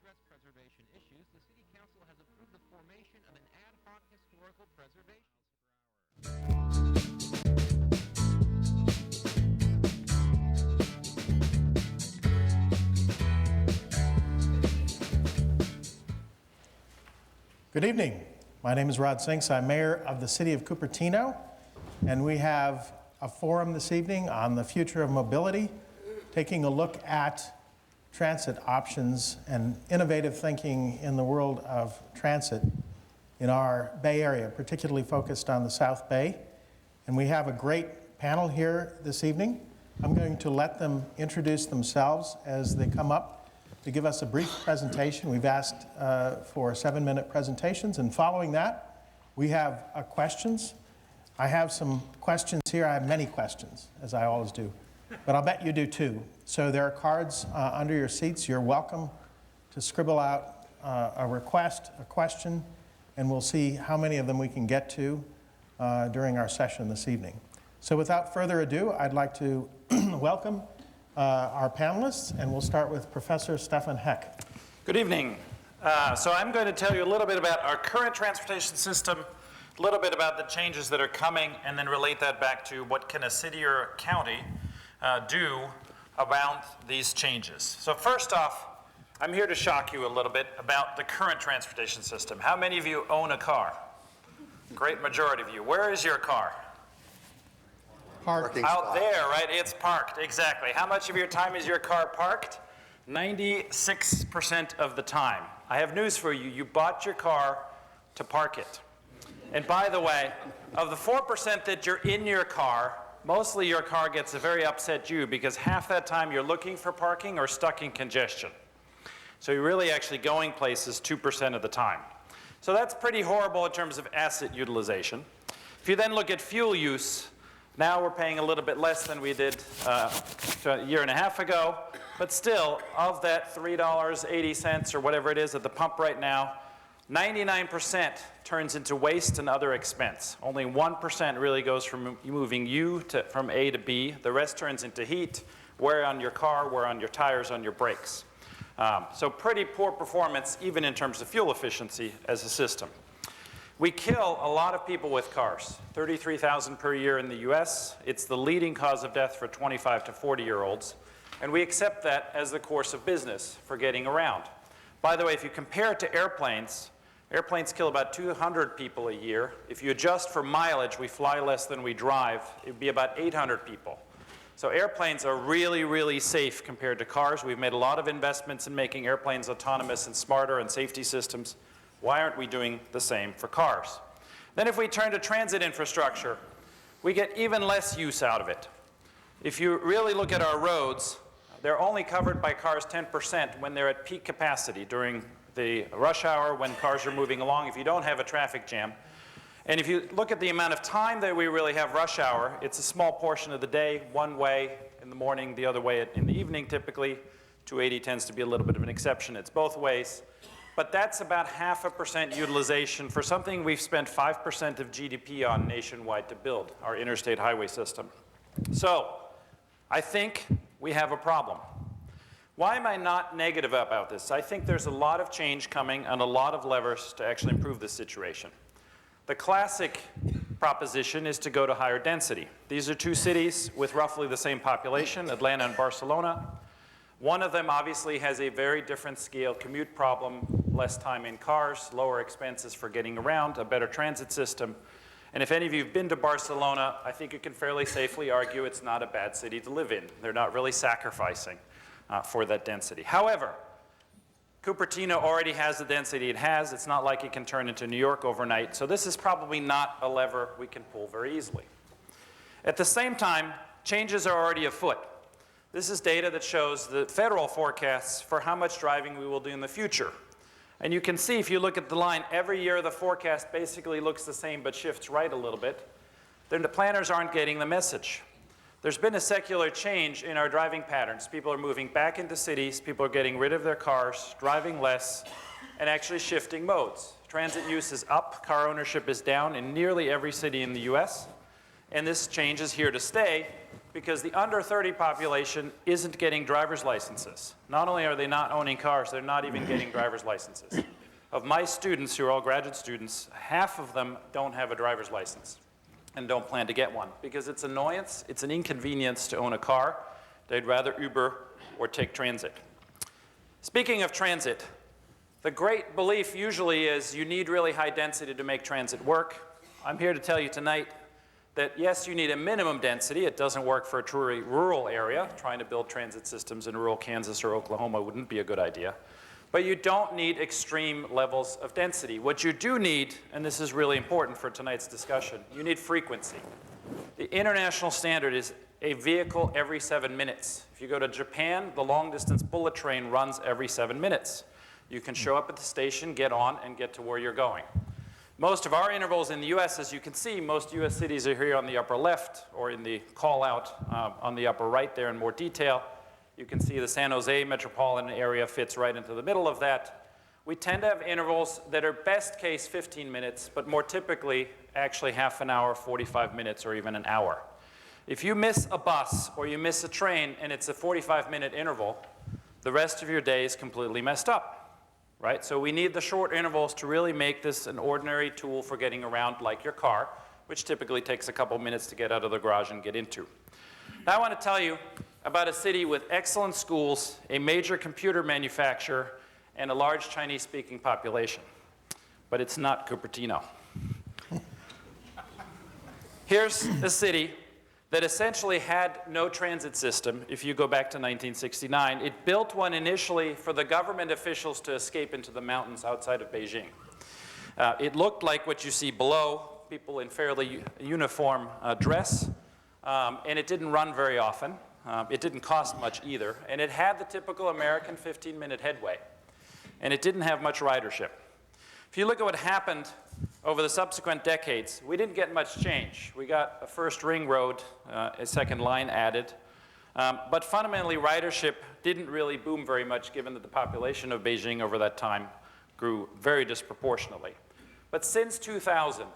address preservation issues, the City Council has approved the formation of an ad hoc historical preservation. Good evening. My name is Rod Sinks. I'm mayor of the city of Cupertino, and we have a forum this evening on the future of mobility, taking a look at transit options and innovative thinking in the world of transit in our Bay Area, particularly focused on the South Bay. And we have a great panel here this evening. I'm going to let them introduce themselves as they come up to give us a brief presentation. We've asked for 7-minute presentations, and following that, we have questions. I have some questions here. I have many questions, as I always do, but I'll bet you do too. So there are cards under your seats. You're welcome to scribble out a request, a question, and we'll see how many of them we can get to during our session this evening. So without further ado, I'd like to welcome our panelists, and we'll start with Professor Stefan Heck. Good evening. So I'm going to tell you a little bit about our current transportation system, a little bit about the changes that are coming, and then relate that back to what can a city or a county do about these changes. So first off, I'm here to shock you a little bit about the current transportation system. How many of you own a car? Great majority of you. Where is your car? Parking out there, right? It's parked, exactly. How much of your time is your car parked? 96% of the time. I have news for you. You bought your car to park it. And by the way, of the 4% that you're in your car, mostly your car gets to very upset you because half that time you're looking for parking or stuck in congestion. So you're really actually going places 2% of the time. So that's pretty horrible in terms of asset utilization. If you then look at fuel use, now we're paying a little bit less than we did a year and a half ago, but still, of that $3.80 or whatever it is at the pump right now, 99% turns into waste and other expense. Only 1% really goes from moving you from A to B. The rest turns into heat, wear on your car, wear on your tires, on your brakes. So pretty poor performance, even in terms of fuel efficiency as a system. We kill a lot of people with cars, 33,000 per year in the US. It's the leading cause of death for 25 to 40-year-olds. And we accept that as the course of business for getting around. By the way, if you compare it to airplanes, airplanes kill about 200 people a year. If you adjust for mileage, we fly less than we drive. It would be about 800 people. So airplanes are really, really safe compared to cars. We've made a lot of investments in making airplanes autonomous and smarter and safety systems. Why aren't we doing the same for cars? Then if we turn to transit infrastructure, we get even less use out of it. If you really look at our roads, they're only covered by cars 10% when they're at peak capacity during the rush hour when cars are moving along, if you don't have a traffic jam. And if you look at the amount of time that we really have rush hour, it's a small portion of the day, one way in the morning, the other way in the evening typically. 280 tends to be a little bit of an exception. It's both ways. But that's about 0.5% utilization for something we've spent 5% of GDP on nationwide to build, our interstate highway system. So I think we have a problem. Why am I not negative about this? I think there's a lot of change coming and a lot of levers to actually improve this situation. The classic proposition is to go to higher density. These are two cities with roughly the same population, Atlanta and Barcelona. One of them obviously has a very different scale commute problem, less time in cars, lower expenses for getting around, a better transit system. And if any of you have been to Barcelona, I think you can fairly safely argue it's not a bad city to live in. They're not really sacrificing for that density. However, Cupertino already has the density it has. It's not like it can turn into New York overnight. So this is probably not a lever we can pull very easily. At the same time, changes are already afoot. This is data that shows the federal forecasts for how much driving we will do in the future. And you can see, if you look at the line, every year the forecast basically looks the same but shifts right a little bit. Then the planners aren't getting the message. There's been a secular change in our driving patterns. People are moving back into cities, people are getting rid of their cars, driving less, and actually shifting modes. Transit use is up, car ownership is down in nearly every city in the US, and this change is here to stay. because the under 30 population isn't getting driver's licenses. Not only are they not owning cars, they're not even getting driver's licenses. Of my students, who are all graduate students, half of them don't have a driver's license and don't plan to get one because it's annoyance, it's an inconvenience to own a car. They'd rather Uber or take transit. Speaking of transit, the great belief usually is you need really high density to make transit work. I'm here to tell you tonight that yes, you need a minimum density. It doesn't work for a truly rural area. Trying to build transit systems in rural Kansas or Oklahoma wouldn't be a good idea. But you don't need extreme levels of density. What you do need, and this is really important for tonight's discussion, you need frequency. The international standard is a vehicle every 7 minutes. If you go to Japan, the long-distance bullet train runs every 7 minutes. You can show up at the station, get on, and get to where you're going. Most of our intervals in the US, as you can see, most US cities are here on the upper left, or in the call-out on the upper right there in more detail. You can see the San Jose metropolitan area fits right into the middle of that. We tend to have intervals that are best case 15 minutes, but more typically actually half an hour, 45 minutes, or even an hour. If you miss a bus or you miss a train and it's a 45-minute interval, the rest of your day is completely messed up, right? So we need the short intervals to really make this an ordinary tool for getting around like your car, which typically takes a couple minutes to get out of the garage and get into. Now I want to tell you about a city with excellent schools, a major computer manufacturer, and a large Chinese-speaking population. But it's not Cupertino. Here's a city that essentially had no transit system if you go back to 1969. It built one initially for the government officials to escape into the mountains outside of Beijing. It looked like what you see below, people in fairly uniform dress, and it didn't run very often. It didn't cost much either, and it had the typical American 15-minute headway, and it didn't have much ridership. If you look at what happened over the subsequent decades, we didn't get much change. We got a first ring road, a second line added, but fundamentally ridership didn't really boom very much given that the population of Beijing over that time grew very disproportionately. But since 2000,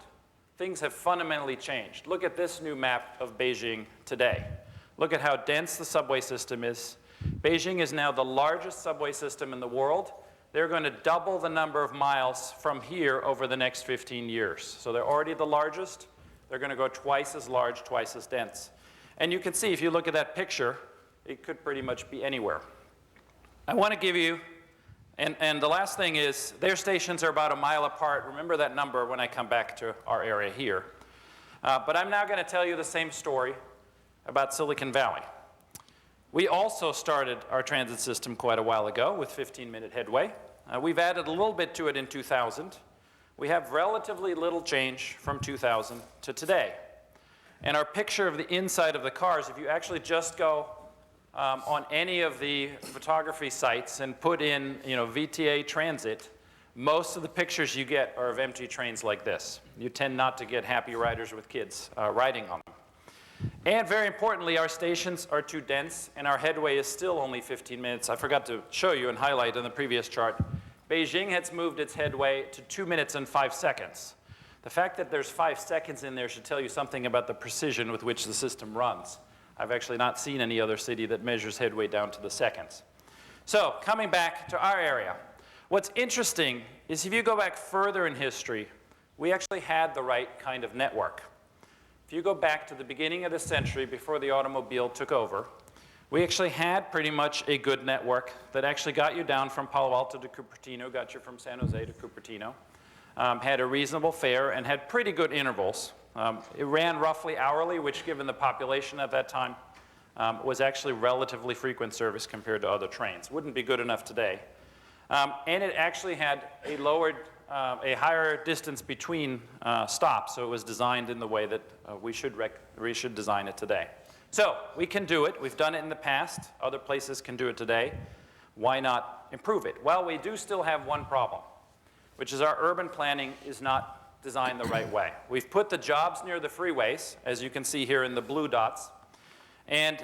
things have fundamentally changed. Look at this new map of Beijing today. Look at how dense the subway system is. Beijing is now the largest subway system in the world. They're going to double the number of miles from here over the next 15 years. So they're already the largest. They're going to go twice as large, twice as dense. And you can see, if you look at that picture, it could pretty much be anywhere. I want to give you, and the last thing is, their stations are about a mile apart. Remember that number when I come back to our area here. But I'm now going to tell you the same story about Silicon Valley. We also started our transit system quite a while ago with 15-minute headway. We've added a little bit to it in 2000. We have relatively little change from 2000 to today. And our picture of the inside of the cars, if you actually just go on any of the photography sites and put in, VTA transit, most of the pictures you get are of empty trains like this. You tend not to get happy riders with kids riding on them. And very importantly, our stations are too dense, and our headway is still only 15 minutes. I forgot to show you and highlight on the previous chart. Beijing has moved its headway to 2 minutes and 5 seconds. The fact that there's 5 seconds in there should tell you something about the precision with which the system runs. I've actually not seen any other city that measures headway down to the seconds. So, coming back to our area, what's interesting is if you go back further in history, we actually had the right kind of network. If you go back to the beginning of the century before the automobile took over, we actually had pretty much a good network that actually got you down from Palo Alto to Cupertino, got you from San Jose to Cupertino, had a reasonable fare, and had pretty good intervals. It ran roughly hourly, which given the population at that time was actually relatively frequent service compared to other trains. Wouldn't be good enough today. And it actually had a higher distance between stops, so it was designed in the way that we should design it today. So we can do it. We've done it in the past. Other places can do it today. Why not improve it? Well, we do still have one problem, which is our urban planning is not designed the right way. We've put the jobs near the freeways, as you can see here in the blue dots, and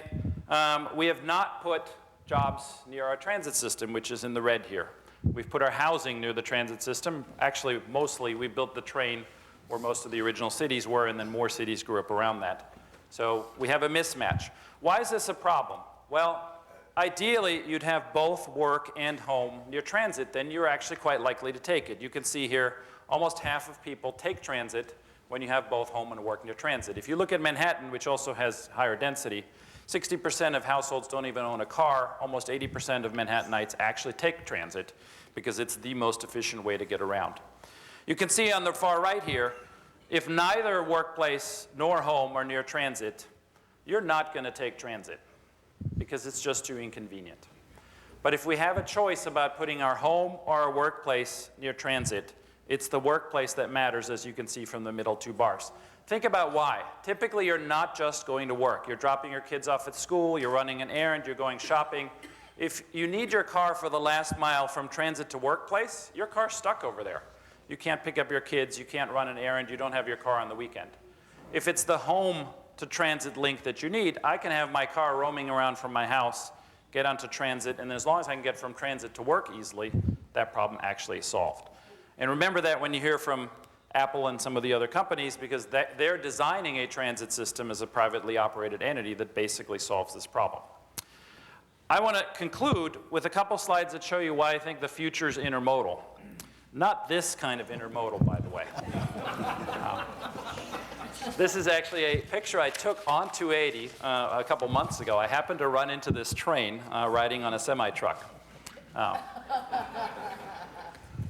we have not put jobs near our transit system, which is in the red here. We've put our housing near the transit system. Actually, mostly we built the train where most of the original cities were, and then more cities grew up around that. So we have a mismatch. Why is this a problem? Well, ideally, you'd have both work and home near transit, then you're actually quite likely to take it. You can see here, almost half of people take transit when you have both home and work near transit. If you look at Manhattan, which also has higher density, 60% of households don't even own a car. Almost 80% of Manhattanites actually take transit because it's the most efficient way to get around. You can see on the far right here, if neither workplace nor home are near transit, you're not going to take transit because it's just too inconvenient. But if we have a choice about putting our home or our workplace near transit, it's the workplace that matters, as you can see from the middle two bars. Think about why. Typically, you're not just going to work. You're dropping your kids off at school, you're running an errand, you're going shopping. If you need your car for the last mile from transit to workplace, your car's stuck over there. You can't pick up your kids, you can't run an errand, you don't have your car on the weekend. If it's the home to transit link that you need, I can have my car roaming around from my house, get onto transit, and as long as I can get from transit to work easily, that problem actually is solved. And remember that when you hear from Apple and some of the other companies, because they're designing a transit system as a privately operated entity that basically solves this problem. I want to conclude with a couple slides that show you why I think the future is intermodal. Not this kind of intermodal, by the way. This is actually a picture I took on 280 a couple months ago. I happened to run into this train riding on a semi-truck.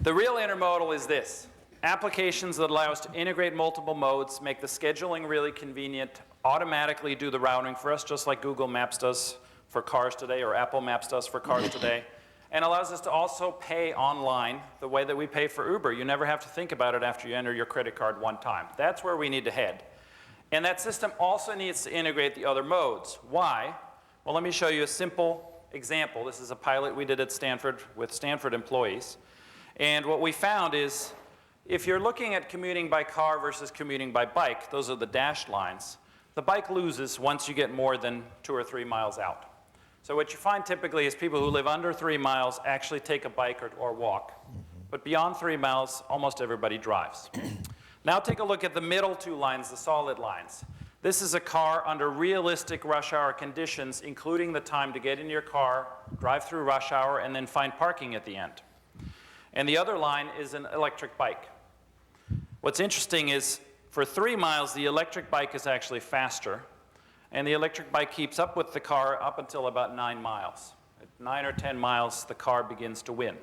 The real intermodal is this. Applications that allow us to integrate multiple modes, make the scheduling really convenient, automatically do the routing for us, just like Google Maps does for cars today, or Apple Maps does for cars today, and allows us to also pay online the way that we pay for Uber. You never have to think about it after you enter your credit card one time. That's where we need to head. And that system also needs to integrate the other modes. Why? Well, let me show you a simple example. This is a pilot we did at Stanford with Stanford employees. And what we found is, if you're looking at commuting by car versus commuting by bike, those are the dashed lines, the bike loses once you get more than 2 or 3 miles out. So what you find typically is people who live under 3 miles actually take a bike or walk. But beyond 3 miles, almost everybody drives. Now take a look at the middle two lines, the solid lines. This is a car under realistic rush hour conditions, including the time to get in your car, drive through rush hour, and then find parking at the end. And the other line is an electric bike. What's interesting is, for 3 miles, the electric bike is actually faster, and the electric bike keeps up with the car up until about 9 miles. At 9 or 10 miles, the car begins to win.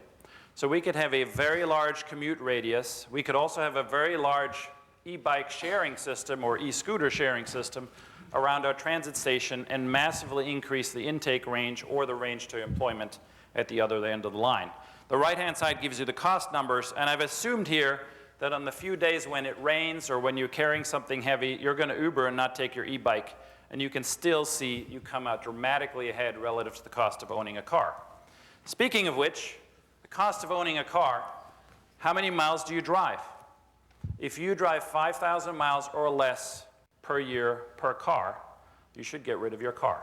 So we could have a very large commute radius. We could also have a very large e-bike sharing system or e-scooter sharing system around our transit station and massively increase the intake range or the range to employment at the other end of the line. The right-hand side gives you the cost numbers, and I've assumed here that on the few days when it rains or when you're carrying something heavy, you're going to Uber and not take your e-bike, and you can still see you come out dramatically ahead relative to the cost of owning a car. Speaking of which, the cost of owning a car, how many miles do you drive? If you drive 5,000 miles or less per year per car, you should get rid of your car.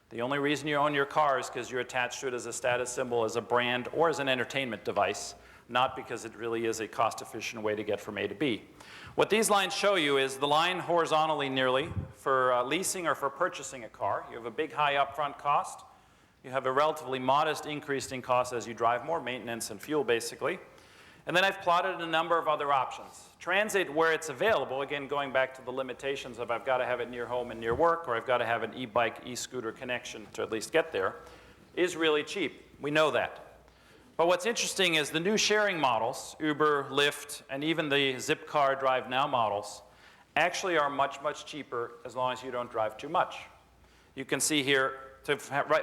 The only reason you own your car is because you're attached to it as a status symbol, as a brand, or as an entertainment device, not because it really is a cost-efficient way to get from A to B. What these lines show you is the line horizontally nearly for leasing or for purchasing a car. You have a big high upfront cost. You have a relatively modest increase in cost as you drive more, maintenance and fuel basically. And then I've plotted a number of other options. Transit, where it's available, again going back to the limitations of I've got to have it near home and near work, or I've got to have an e-bike, e-scooter connection to at least get there, is really cheap. We know that. But what's interesting is the new sharing models, Uber, Lyft, and even the Zipcar Drive Now models, actually are much, much cheaper as long as you don't drive too much. You can see here, to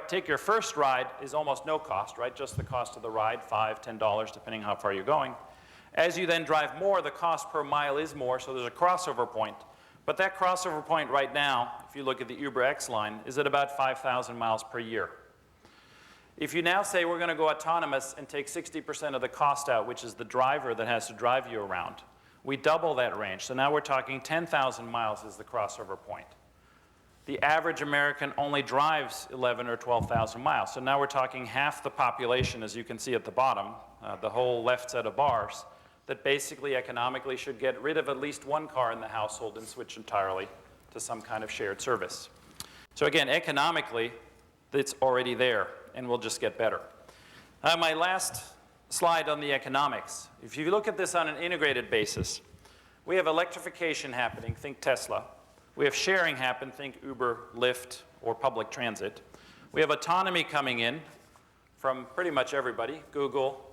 take your first ride is almost no cost, right? Just the cost of the ride, $5, $10, depending how far you're going. As you then drive more, the cost per mile is more, so there's a crossover point. But that crossover point right now, if you look at the Uber X line, is at about 5,000 miles per year. If you now say we're going to go autonomous and take 60% of the cost out, which is the driver that has to drive you around, we double that range. So now we're talking 10,000 miles is the crossover point. The average American only drives 11 or 12,000 miles. So now we're talking half the population, as you can see at the bottom, the whole left set of bars, that basically economically should get rid of at least one car in the household and switch entirely to some kind of shared service. So again, economically, it's already there, and will just get better. My last slide on the economics. If you look at this on an integrated basis, we have electrification happening, think Tesla. We have sharing happen, think Uber, Lyft, or public transit. We have autonomy coming in from pretty much everybody, Google,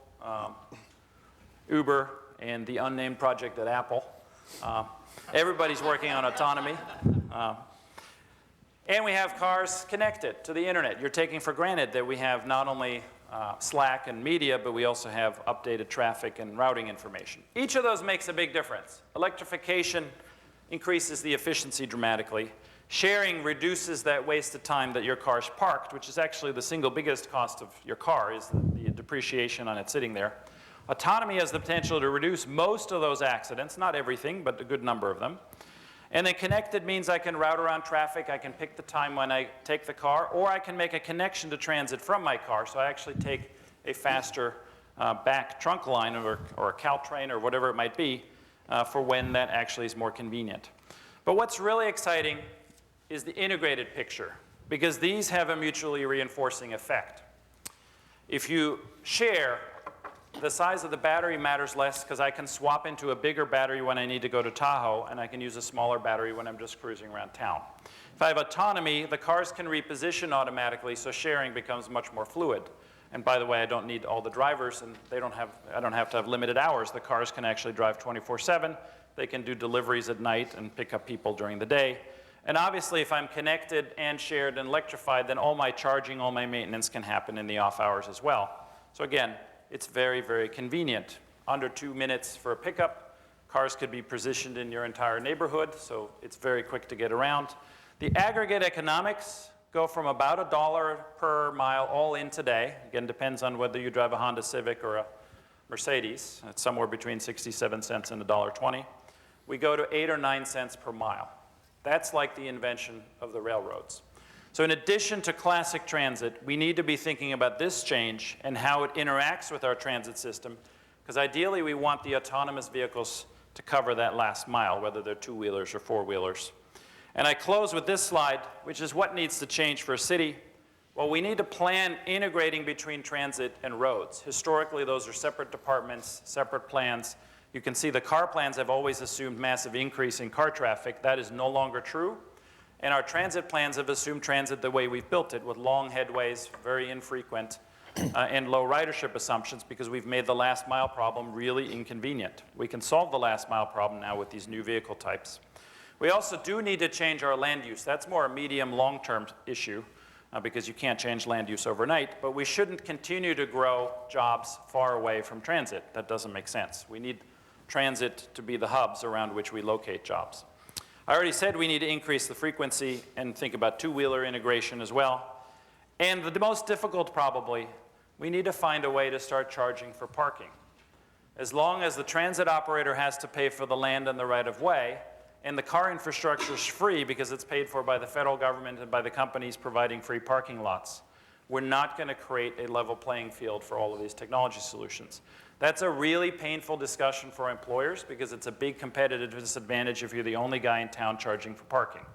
Uber, and the unnamed project at Apple. Everybody's working on autonomy. And we have cars connected to the internet. You're taking for granted that we have not only Slack and media, but we also have updated traffic and routing information. Each of those makes a big difference. Electrification increases the efficiency dramatically. Sharing reduces that wasted time that your car's parked, which is actually the single biggest cost of your car, is the depreciation on it sitting there. Autonomy has the potential to reduce most of those accidents, not everything, but a good number of them. And then connected means I can route around traffic, I can pick the time when I take the car, or I can make a connection to transit from my car, so I actually take a faster back trunk line or a Caltrain or whatever it might be for when that actually is more convenient. But what's really exciting is the integrated picture, because these have a mutually reinforcing effect. If you share, the size of the battery matters less because I can swap into a bigger battery when I need to go to Tahoe, and I can use a smaller battery when I'm just cruising around town. If I have autonomy, the cars can reposition automatically, so sharing becomes much more fluid. And by the way, I don't need all the drivers, and I don't have to have limited hours. The cars can actually drive 24/7. They can do deliveries at night and pick up people during the day. And obviously, if I'm connected and shared and electrified, then all my charging, all my maintenance can happen in the off hours as well. So again, it's very, very convenient. Under 2 minutes for a pickup. Cars could be positioned in your entire neighborhood, so it's very quick to get around. The aggregate economics go from about $1 per mile all in today. Again, depends on whether you drive a Honda Civic or a Mercedes. It's somewhere between 67 cents and $1.20. We go to 8 or 9 cents per mile. That's like the invention of the railroads. So in addition to classic transit, we need to be thinking about this change and how it interacts with our transit system, because ideally we want the autonomous vehicles to cover that last mile, whether they're two-wheelers or four-wheelers. And I close with this slide, which is what needs to change for a city. Well, we need to plan integrating between transit and roads. Historically, those are separate departments, separate plans. You can see the car plans have always assumed massive increase in car traffic. That is no longer true. And our transit plans have assumed transit the way we've built it, with long headways, very infrequent, and low ridership assumptions, because we've made the last mile problem really inconvenient. We can solve the last mile problem now with these new vehicle types. We also do need to change our land use. That's more a medium long-term issue, because you can't change land use overnight, but we shouldn't continue to grow jobs far away from transit. That doesn't make sense. We need transit to be the hubs around which we locate jobs. I already said we need to increase the frequency and think about two-wheeler integration as well. And the most difficult, probably, we need to find a way to start charging for parking. As long as the transit operator has to pay for the land and the right-of-way, and the car infrastructure is free because it's paid for by the federal government and by the companies providing free parking lots, we're not going to create a level playing field for all of these technology solutions. That's a really painful discussion for employers, because it's a big competitive disadvantage if you're the only guy in town charging for parking.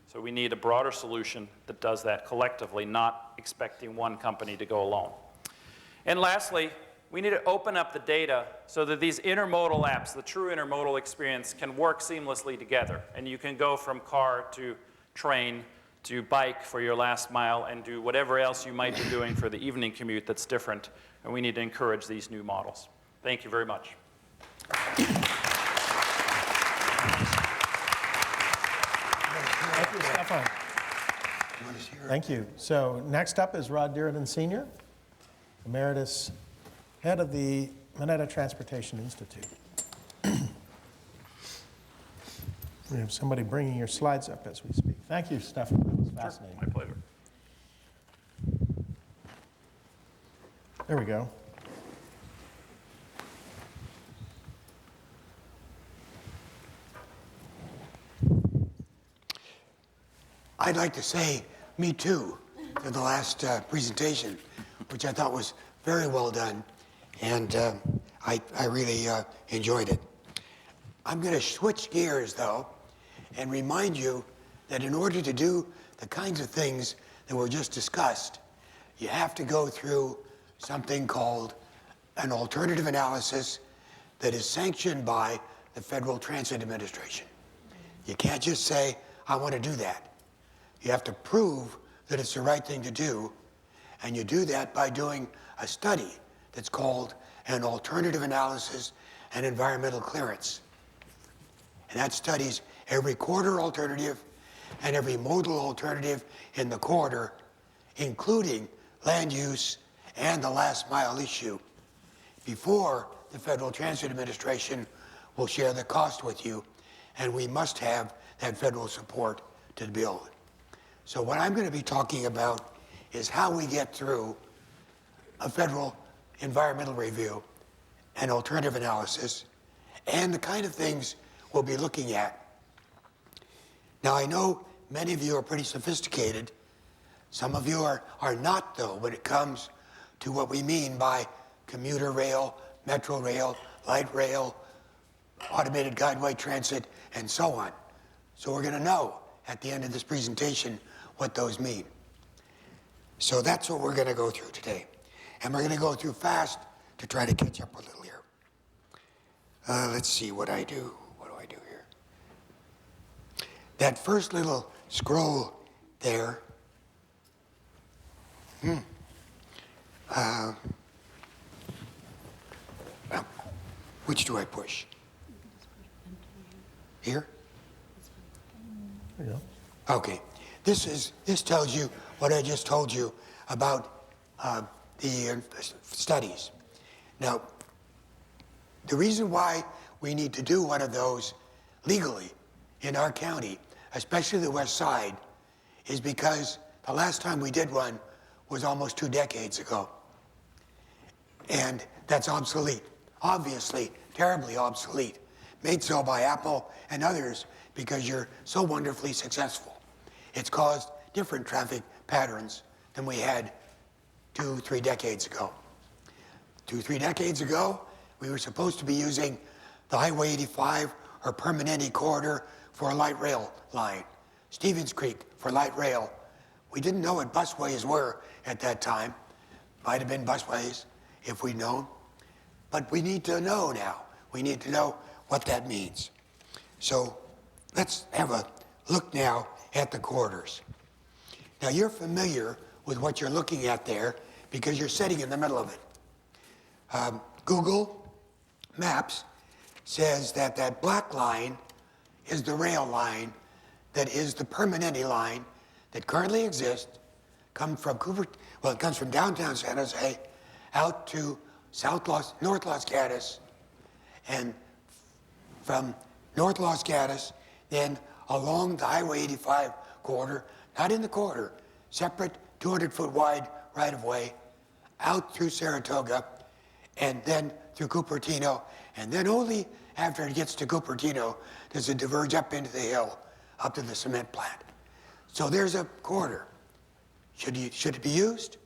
So we need a broader solution that does that collectively, not expecting one company to go alone. And lastly, we need to open up the data so that these intermodal apps, the true intermodal experience, can work seamlessly together. And you can go from car to train to bike for your last mile and do whatever else you might be doing for the evening commute that's different. And we need to encourage these new models. Thank you very much. Thank you, Stefan. Thank you. So next up is Rod Dearden Sr., Emeritus Head of the Mineta Transportation Institute. We have somebody bringing your slides up as we speak. Thank you, Stefan. That was fascinating. My pleasure. There we go. I'd like to say me too to the last presentation, which I thought was very well done, and I really enjoyed it. I'm going to switch gears, though, and remind you that in order to do the kinds of things that were just discussed, you have to go through something called an alternative analysis that is sanctioned by the Federal Transit Administration. You can't just say, I want to do that. You have to prove that it's the right thing to do, and you do that by doing a study that's called an alternative analysis and environmental clearance. And that studies every corridor alternative and every modal alternative in the corridor, including land use and the last mile issue, before the Federal Transit Administration will share the cost with you, and we must have that federal support to build. So what I'm going to be talking about is how we get through a federal environmental review and alternative analysis, and the kind of things we'll be looking at. Now, I know many of you are pretty sophisticated. Some of you are not, though, when it comes to what we mean by commuter rail, metro rail, light rail, automated guideway transit, and so on. So we're going to know at the end of this presentation what those mean. So that's what we're going to go through today. And we're going to go through fast to try to catch up a little here. Let's see what I do. What do I do here? That first little scroll there, which do I push? Here? There you go. Okay. This tells you what I just told you about the studies. Now, the reason why we need to do one of those legally in our county, especially the west side, is because the last time we did one was almost 2 decades ago. And that's obsolete. Obviously, terribly obsolete. Made so by Apple and others because you're so wonderfully successful. It's caused different traffic patterns than we had 2-3 decades ago. 2-3 decades ago, we were supposed to be using the Highway 85 or Permanente corridor for a light rail line, Stevens Creek for light rail. We didn't know what busways were at that time. Might have been busways if we'd known. But we need to know now. We need to know what that means. So let's have a look now at the corridors. Now you're familiar with what you're looking at there because you're sitting in the middle of it. Google Maps says that that black line is the rail line that is the Permanente line that currently exists, comes from it comes from downtown San Jose out to North Los Gatos, and from North Los Gatos, then along the Highway 85 corridor, not in the corridor, separate 200-foot wide right-of-way, out through Saratoga, and then through Cupertino, and then only after it gets to Cupertino does it diverge up into the hill, up to the cement plant. So there's a corridor. Should it be used?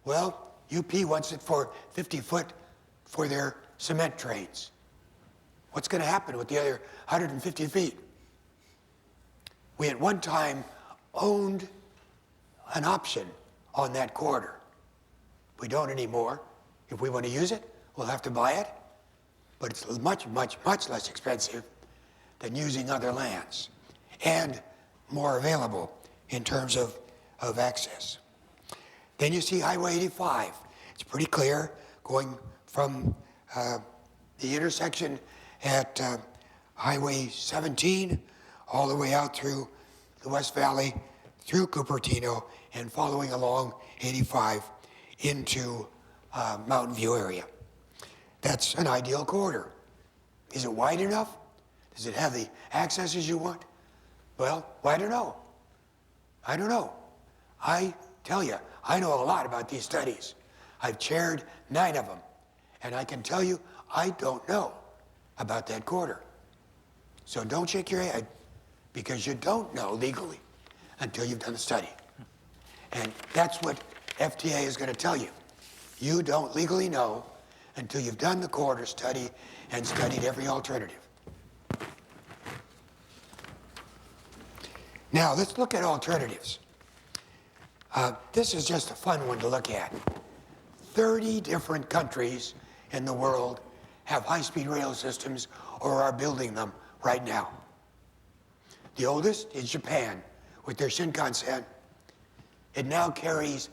Well, UP wants it for 50-foot for their cement trains. What's going to happen with the other 150 feet? We at one time owned an option on that corridor. We don't anymore. If we want to use it, we'll have to buy it, but it's much, much, much less expensive than using other lands and more available in terms of access. Then you see Highway 85. It's pretty clear going from the intersection at Highway 17 all the way out through the West Valley, through Cupertino, and following along 85 into Mountain View area. That's an ideal corridor. Is it wide enough? Does it have the accesses you want? Well, I don't know. I don't know. I tell you, I know a lot about these studies. I've chaired 9 of them, and I can tell you I don't know about that corridor. So don't shake your head, because you don't know legally until you've done the study. And that's what FTA is going to tell you. You don't legally know until you've done the corridor study and studied every alternative. Now, let's look at alternatives. This is just a fun one to look at. 30 different countries in the world have high-speed rail systems or are building them right now. The oldest is Japan with their Shinkansen. It now carries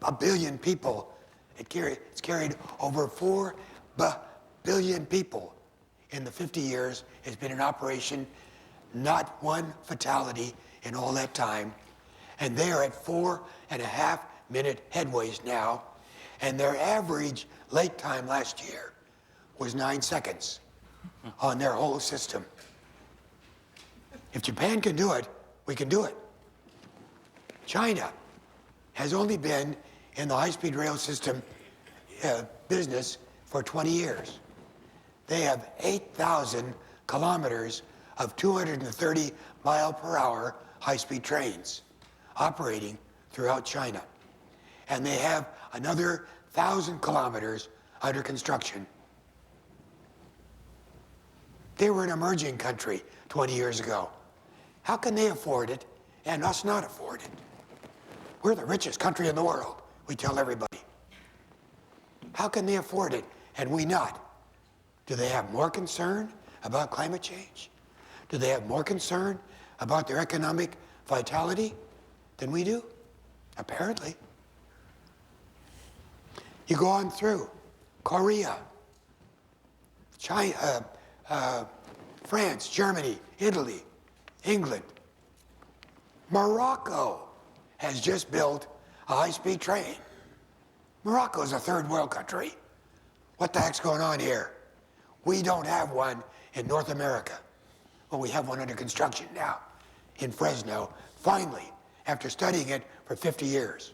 1 billion people. It's carried over 4 billion people in the 50 years it's been in operation. Not one fatality in all that time. And they're at 4.5-minute headways now. And their average late time last year was 9 seconds on their whole system. If Japan can do it, we can do it. China has only been in the high-speed rail system business for 20 years. They have 8,000 kilometers of 230 mile per hour high-speed trains operating throughout China. And they have another 1,000 kilometers under construction. They were an emerging country 20 years ago. How can they afford it and us not afford it? We're the richest country in the world, we tell everybody. How can they afford it and we not? Do they have more concern about climate change? Do they have more concern about their economic vitality than we do? Apparently. You go on through Korea, China, France, Germany, Italy, England. Morocco has just built a high-speed train. Morocco is a third world country. What the heck's going on here? We don't have one in North America. Well, we have one under construction now in Fresno, finally, after studying it for 50 years.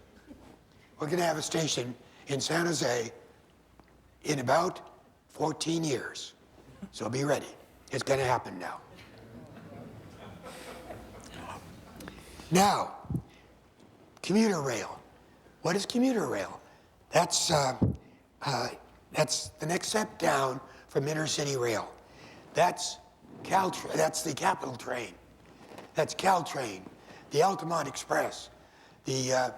We're going to have a station in San Jose in about 14 years. So be ready. It's going to happen now. Now, commuter rail. What is commuter rail? That's the next step down from intercity rail. That's the Capital Train. That's Caltrain, the Altamont Express, the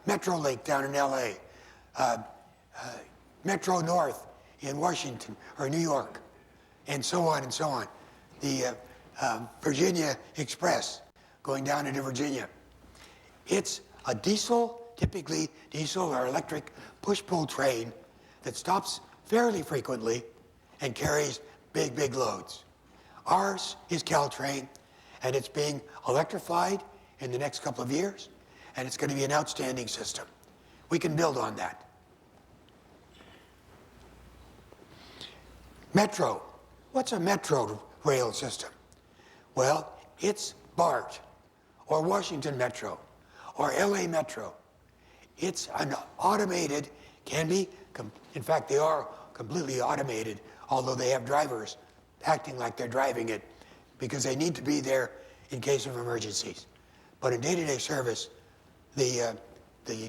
Metrolink down in LA, Metro North in Washington or New York, and so on and so on. The Virginia Express going down into Virginia. It's a diesel, typically diesel or electric push-pull train that stops fairly frequently and carries big, big loads. Ours is Caltrain, and it's being electrified in the next couple of years, and it's going to be an outstanding system. We can build on that. Metro. What's a metro rail system? Well, it's BART, or Washington Metro, or LA Metro. It's an automated, in fact, they are completely automated, although they have drivers acting like they're driving it because they need to be there in case of emergencies. But in day-to-day service, the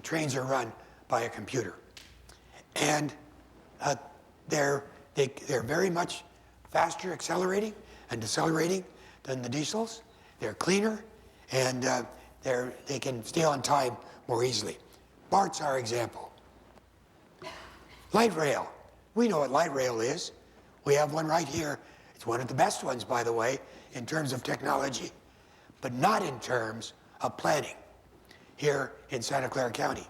trains are run by a computer. And they're very much faster accelerating and decelerating than the diesels. They're cleaner, and they can stay on time more easily. BART's our example. Light rail. We know what light rail is. We have one right here. It's one of the best ones, by the way, in terms of technology, but not in terms of planning here in Santa Clara County.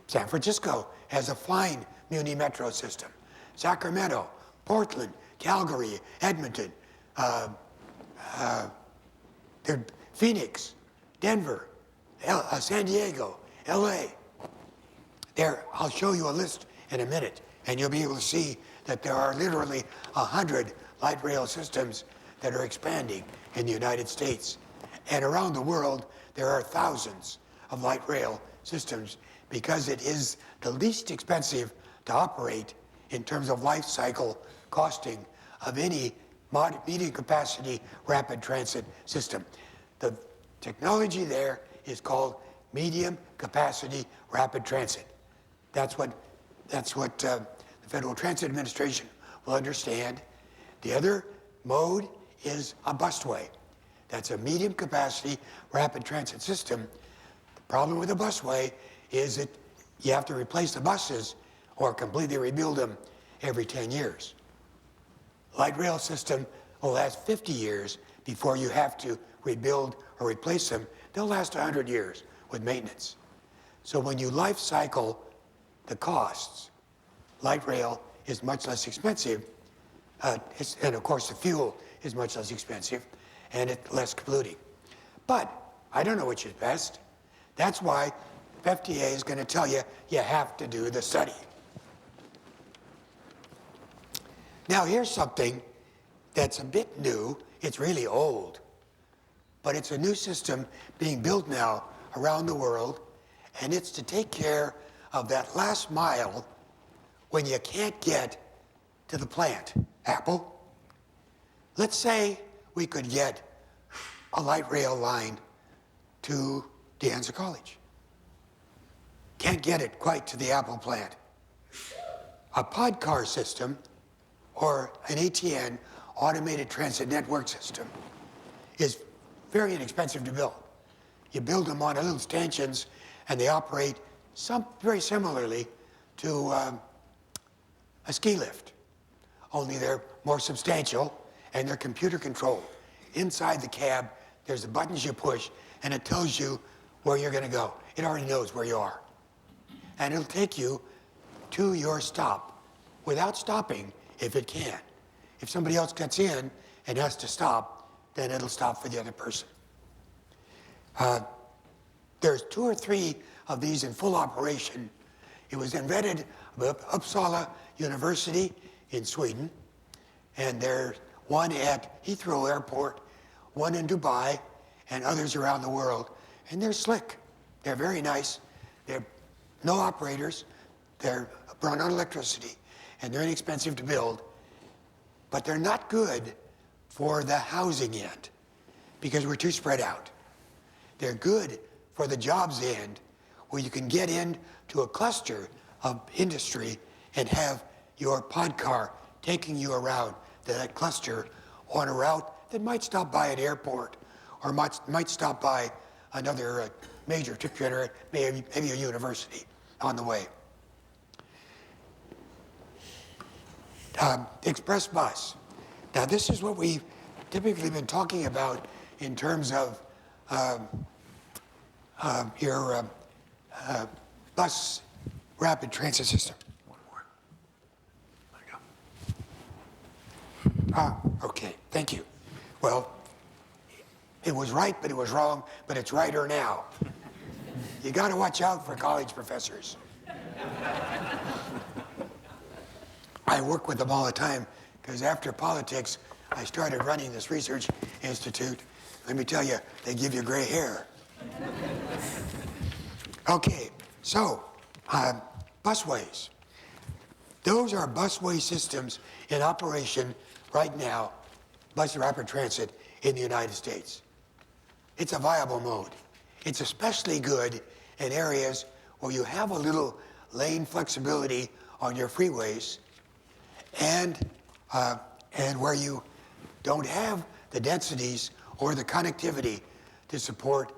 San Francisco has a fine Muni Metro system. Sacramento, Portland, Calgary, Edmonton, Phoenix, Denver, San Diego, LA. I'll show you a list in a minute, and you'll be able to see that there are literally 100 light rail systems that are expanding in the United States. And around the world, there are thousands of light rail systems because it is the least expensive to operate in terms of life cycle costing of any medium capacity rapid transit system. The technology there is called medium capacity rapid transit. That's what the Federal Transit Administration will understand. The other mode is a busway. That's a medium capacity rapid transit system. The problem with a busway is that you have to replace the buses or completely rebuild them every 10 years. Light rail system will last 50 years before you have to rebuild or replace them. They'll last 100 years with maintenance. So when you life cycle the costs, light rail is much less expensive, and of course the fuel is much less expensive, and it's less polluting. But I don't know which is best. That's why FDA is going to tell you you have to do the study. Now here's something that's a bit new. It's really old, but it's a new system being built now around the world, and it's to take care of that last mile when you can't get to the plant. Apple, let's say we could get a light rail line to De Anza College. Can't get it quite to the Apple plant. A pod car system or an ATN, automated transit network system, is very inexpensive to build. You build them on little stanchions and they operate very similarly to a ski lift, only they're more substantial and they're computer controlled. Inside the cab, there's the buttons you push and it tells you where you're going to go. It already knows where you are. And it'll take you to your stop without stopping if it can. If somebody else gets in and has to stop, then it'll stop for the other person. There's 2 or 3 of these in full operation. It was invented by Uppsala University in Sweden, and there's one at Heathrow Airport, one in Dubai, and others around the world. And they're slick. They're very nice. They're no operators. They're run on electricity, and they're inexpensive to build. But they're not good for the housing end because we're too spread out. They're good for the jobs end, where you can get into a cluster of industry and have your pod car taking you around that cluster on a route that might stop by an airport or might stop by another major trip generator, maybe a university on the way. Express bus. Now this is what we've typically been talking about in terms of your bus rapid transit system. One more. There you go. Okay, thank you. Well, it was right, but it was wrong, but it's righter now. You got to watch out for college professors. I work with them all the time because after politics, I started running this research institute. Let me tell you, they give you gray hair. Okay, so busways. Those are busway systems in operation right now, bus rapid transit in the United States. It's a viable mode. It's especially good in areas where you have a little lane flexibility on your freeways and where you don't have the densities or the connectivity to support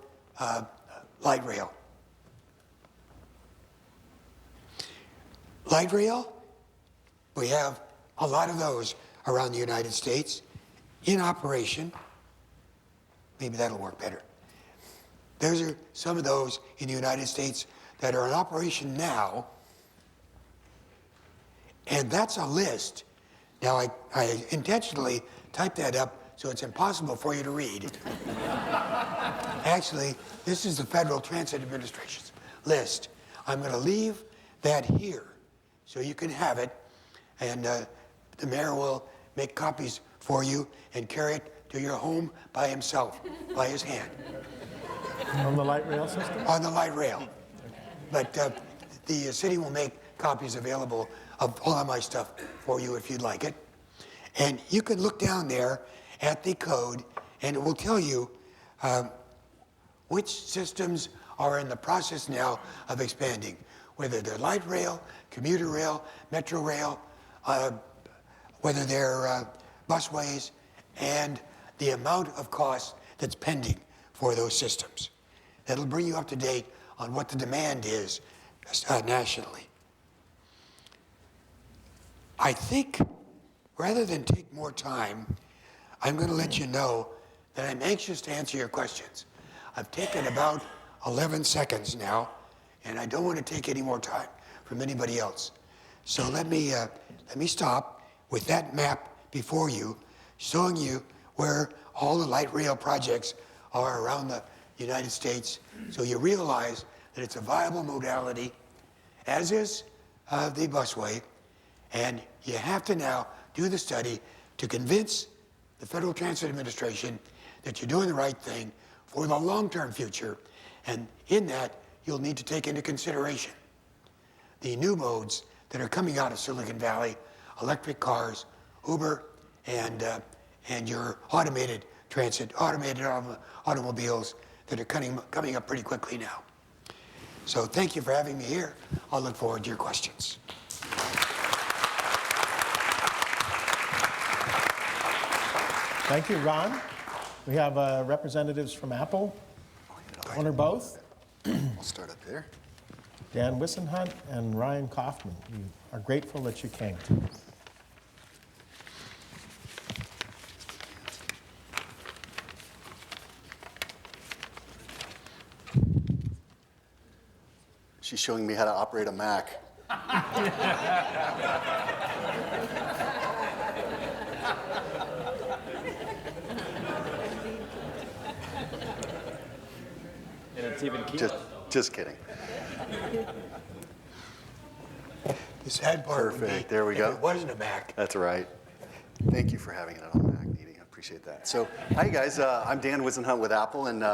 light rail. Light rail, we have a lot of those around the United States in operation. Maybe that'll work better. Those are some of those in the United States that are in operation now. And that's a list. Now, I intentionally typed that up so it's impossible for you to read. Actually, this is the Federal Transit Administration's list. I'm going to leave that here so you can have it, and the mayor will make copies for you and carry it to your home by himself, by his hand. On the light rail system? On the light rail. But the city will make copies available of all of my stuff for you if you'd like it. And you can look down there at the code and it will tell you which systems are in the process now of expanding, whether they're light rail, commuter rail, metro rail, whether they're busways, and the amount of cost that's pending for those systems. That'll bring you up to date on what the demand is nationally. I think rather than take more time, I'm going to let you know that I'm anxious to answer your questions. I've taken about 11 seconds now, and I don't want to take any more time from anybody else. So let me stop with that map before you, showing you where all the light rail projects are around the United States, so you realize that it's a viable modality, as is the busway, and you have to now do the study to convince the Federal Transit Administration that you're doing the right thing for the long-term future, and in that, you'll need to take into consideration the new modes that are coming out of Silicon Valley, electric cars, Uber, and your automated transit, automobiles that are coming up pretty quickly now. So thank you for having me here. I'll look forward to your questions. Thank you, Ron. We have representatives from Apple, one or both. I'll start up there. Dan Wissenhunt and Ryan Kaufman. We are grateful that you came. She's showing me how to operate a Mac. And it's even Just kidding. The sad part would be Perfect. There we go. if it wasn't a Mac. That's right. Thank you for having it on Mac meeting. I appreciate that. So, hi guys. I'm Dan Wissenhunt with Apple, and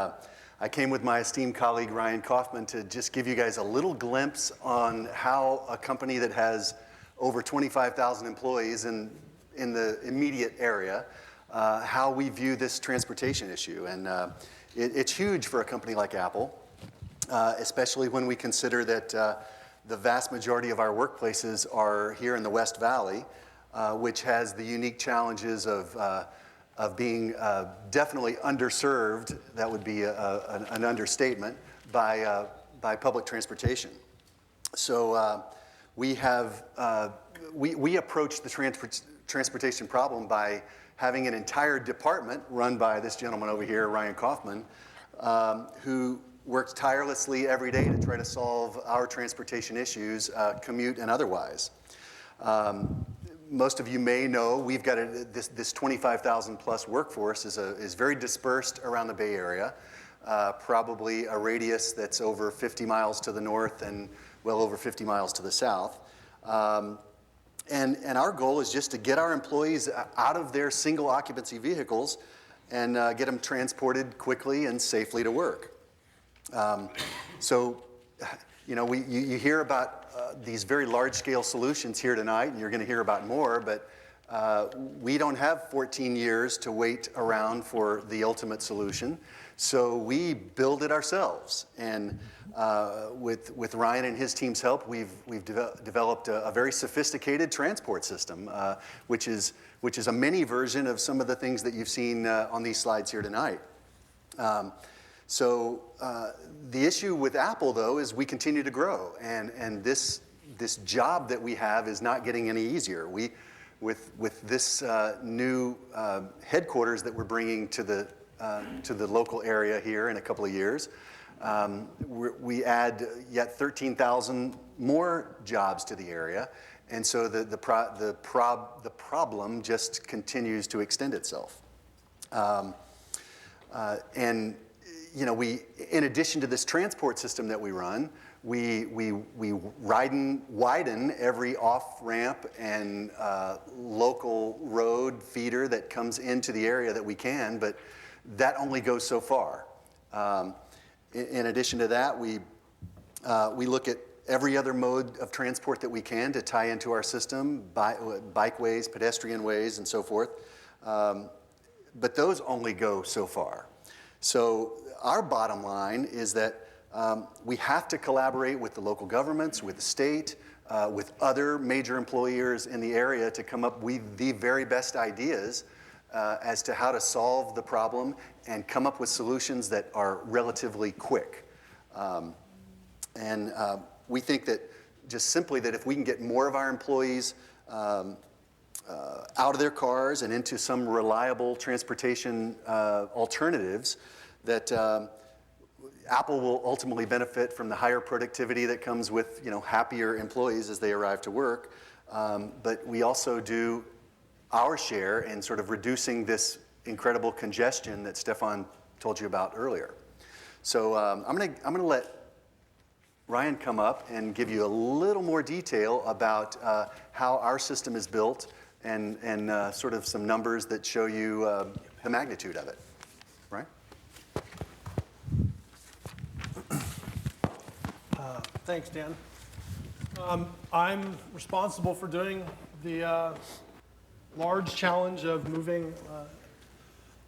I came with my esteemed colleague Ryan Kaufman to just give you guys a little glimpse on how a company that has over 25,000 employees in the immediate area, how we view this transportation issue. And it's huge for a company like Apple, especially when we consider that the vast majority of our workplaces are here in the West Valley, which has the unique challenges of being definitely underserved, that would be an understatement, by public transportation. So we approach the transportation problem by having an entire department run by this gentleman over here, Ryan Kaufman, who works tirelessly every day to try to solve our transportation issues, commute and otherwise. Most of you may know we've got this 25,000 plus workforce is very dispersed around the Bay Area, probably a radius that's over 50 miles to the north and well over 50 miles to the south. And our goal is just to get our employees out of their single occupancy vehicles and get them transported quickly and safely to work. So, you know, you hear about these very large-scale solutions here tonight, and you're going to hear about more, but we don't have 14 years to wait around for the ultimate solution. So we build it ourselves. And with Ryan and his team's help, we've developed a very sophisticated transport system, which is a mini version of some of the things that you've seen on these slides here tonight. So the issue with Apple, though, is we continue to grow, and this job that we have is not getting any easier. With this new headquarters that we're bringing to the local area here in a couple of years, we add yet 13,000 more jobs to the area, and so the problem just continues to extend itself. And you know, in addition to this transport system that we run, we widen every off-ramp and local road feeder that comes into the area that we can, but that only goes so far. In addition to that, we look at every other mode of transport that we can to tie into our system, bikeways, pedestrian ways, and so forth. But those only go so far. So our bottom line is that we have to collaborate with the local governments, with the state, with other major employers in the area to come up with the very best ideas as to how to solve the problem and come up with solutions that are relatively quick. We think that just simply that if we can get more of our employees out of their cars and into some reliable transportation alternatives, that Apple will ultimately benefit from the higher productivity that comes with, happier employees as they arrive to work. But we also do our share in sort of reducing this incredible congestion that Stefan told you about earlier. So I'm gonna let Ryan come up and give you a little more detail about how our system is built and sort of some numbers that show you the magnitude of it. Ryan? Thanks, Dan. I'm responsible for doing the large challenge of moving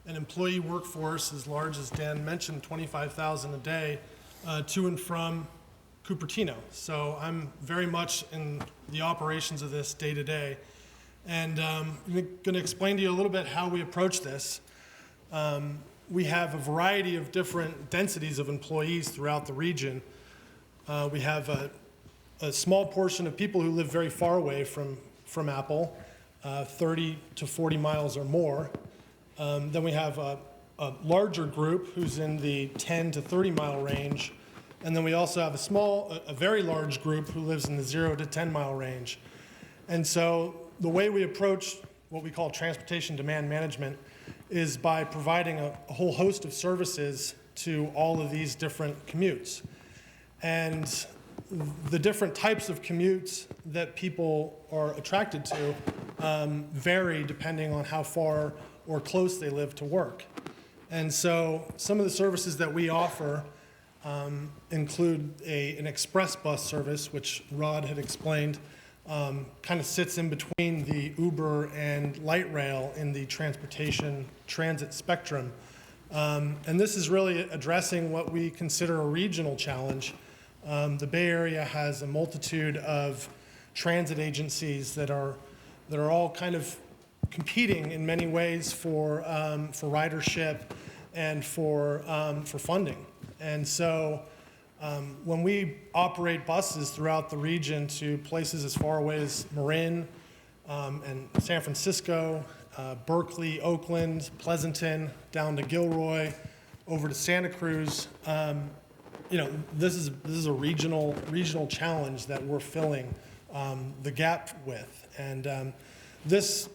an employee workforce as large as Dan mentioned, 25,000 a day, to and from Cupertino. So I'm very much in the operations of this day to day. And I'm going to explain to you a little bit how we approach this. We have a variety of different densities of employees throughout the region. We have a small portion of people who live very far away from Apple, 30 to 40 miles or more. Then we have a larger group who's in the 10 to 30 mile range. And then we also have a very large group who lives in the 0 to 10 mile range. And so the way we approach what we call transportation demand management is by providing a whole host of services to all of these different commutes. And the different types of commutes that people are attracted to vary depending on how far or close they live to work. And so some of the services that we offer include an express bus service, which Rod had explained, kind of sits in between the Uber and light rail in the transportation transit spectrum. And this is really addressing what we consider a regional challenge. The Bay Area has a multitude of transit agencies that are all kind of competing in many ways for ridership and for funding. And so when we operate buses throughout the region to places as far away as Marin and San Francisco, Berkeley, Oakland, Pleasanton, down to Gilroy, over to Santa Cruz, this is a regional challenge that we're filling the gap with. And this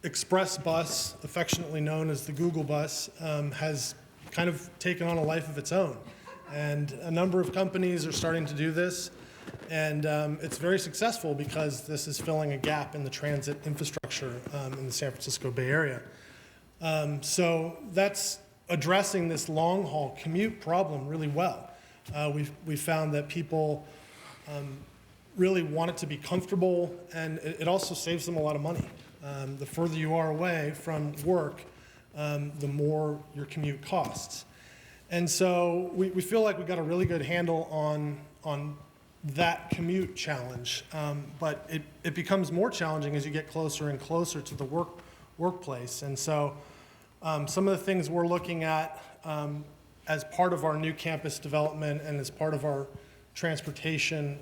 express bus, affectionately known as the Google bus, has kind of taken on a life of its own. And a number of companies are starting to do this. And it's very successful because this is filling a gap in the transit infrastructure in the San Francisco Bay Area. So that's addressing this long-haul commute problem really well. We've found that people really want it to be comfortable, and it also saves them a lot of money. The further you are away from work, the more your commute costs. And so we feel like we've got a really good handle on that commute challenge, but it becomes more challenging as you get closer and closer to the workplace. And so some of the things we're looking at as part of our new campus development and as part of our transportation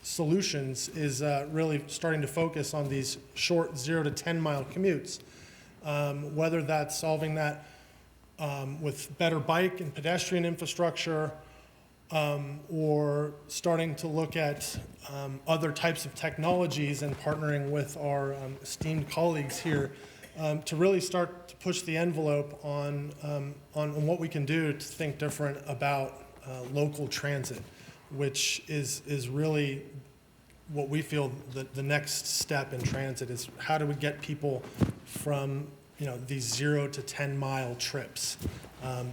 solutions is really starting to focus on these short 0 to 10 mile commutes, whether that's solving that with better bike and pedestrian infrastructure, or starting to look at other types of technologies and partnering with our esteemed colleagues here to really start to push the envelope on what we can do to think different about local transit, which is really what we feel the next step in transit is how do we get people from these 0 to 10 mile trips.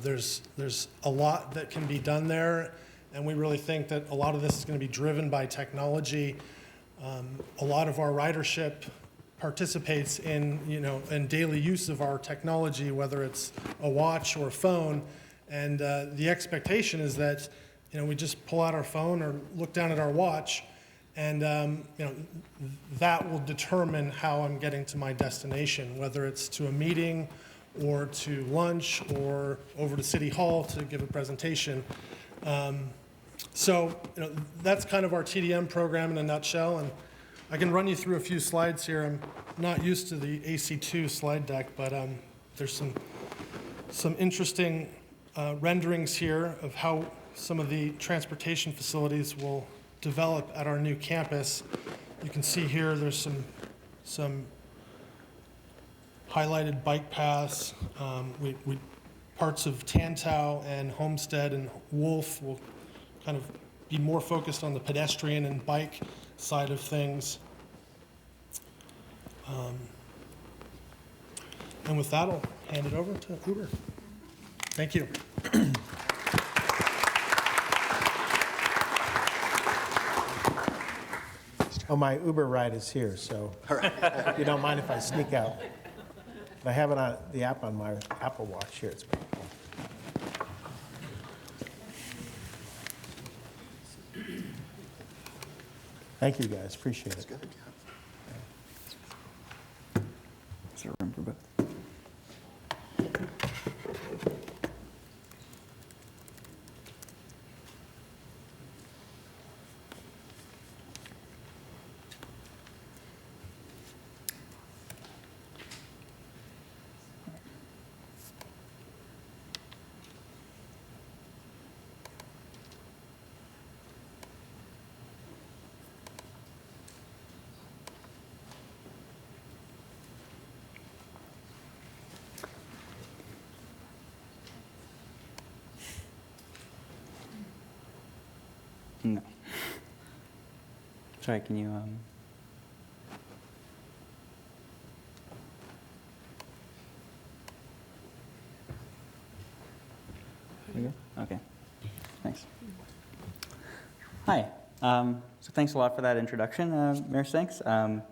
There's a lot that can be done there, and we really think that a lot of this is going to be driven by technology. A lot of our ridership participates in daily use of our technology, whether it's a watch or a phone, and the expectation is that we just pull out our phone or look down at our watch, And that will determine how I'm getting to my destination, whether it's to a meeting or to lunch or over to City Hall to give a presentation. So that's kind of our TDM program in a nutshell. And I can run you through a few slides here. I'm not used to the AC2 slide deck, but there's some interesting renderings here of how some of the transportation facilities will develop at our new campus. You can see here there's some highlighted bike paths. Parts of Tantau and Homestead and Wolf will kind of be more focused on the pedestrian and bike side of things. And with that, I'll hand it over to Uber. Thank you. Oh, my Uber ride is here, so if you don't mind if I sneak out. I have it on the app on my Apple Watch here. It's pretty cool. Thank you, guys. Appreciate it. Good, Is there room for both? No. Sorry, can you, There you go? Okay, thanks. Hi, so thanks a lot for that introduction, Mayor Sinks. My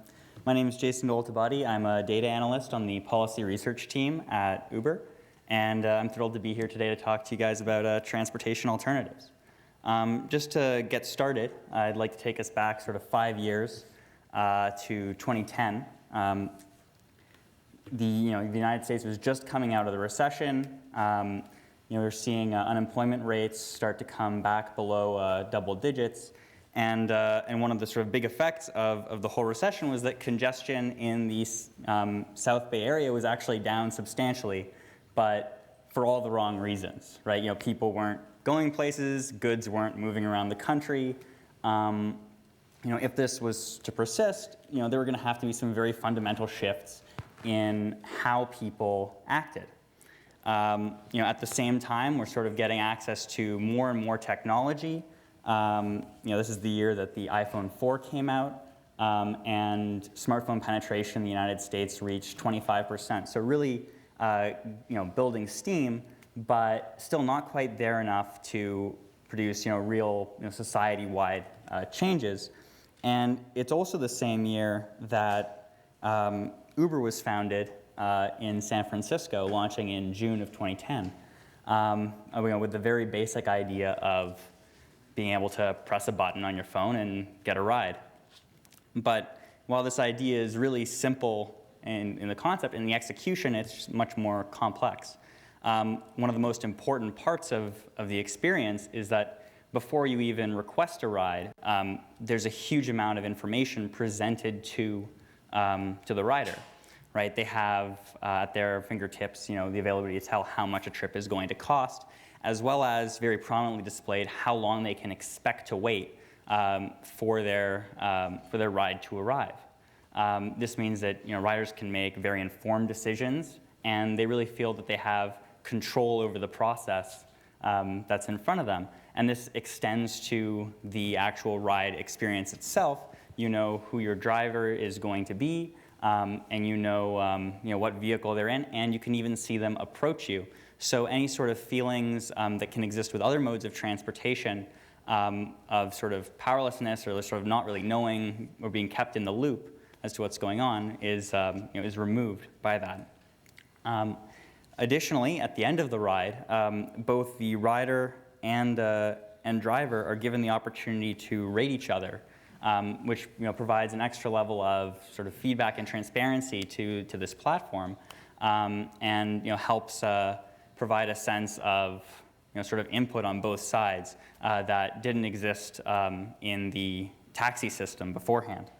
name is Jason Goltabadi. I'm a data analyst on the policy research team at Uber, and I'm thrilled to be here today to talk to you guys about transportation alternatives. Just to get started, I'd like to take us back sort of 5 years to 2010. The United States was just coming out of the recession. We're seeing unemployment rates start to come back below double digits. And one of the sort of big effects of the whole recession was that congestion in the South Bay area was actually down substantially, but for all the wrong reasons, right? People weren't going places, goods weren't moving around the country. If this was to persist, there were going to have to be some very fundamental shifts in how people acted. At the same time, we're sort of getting access to more and more technology. This is the year that the iPhone 4 came out, and smartphone penetration in the United States reached 25%. So really, building steam, but still not quite there enough to produce, real, society-wide changes. And it's also the same year that Uber was founded in San Francisco, launching in June of 2010, with the very basic idea of being able to press a button on your phone and get a ride. But while this idea is really simple in the concept, in the execution, it's much more complex. One of the most important parts of the experience is that before you even request a ride, there's a huge amount of information presented to the rider, right? They have at their fingertips, the availability to tell how much a trip is going to cost, as well as very prominently displayed how long they can expect to wait for their ride to arrive. This means that riders can make very informed decisions, and they really feel that they have control over the process that's in front of them. And this extends to the actual ride experience itself. You know who your driver is going to be, and you know what vehicle they're in, and you can even see them approach you. So any sort of feelings that can exist with other modes of transportation of sort of powerlessness or sort of not really knowing or being kept in the loop as to what's going on is removed by that. Additionally, at the end of the ride, both the rider and driver are given the opportunity to rate each other which provides an extra level of sort of feedback and transparency to this platform, and helps provide a sense of sort of input on both sides that didn't exist in the taxi system beforehand.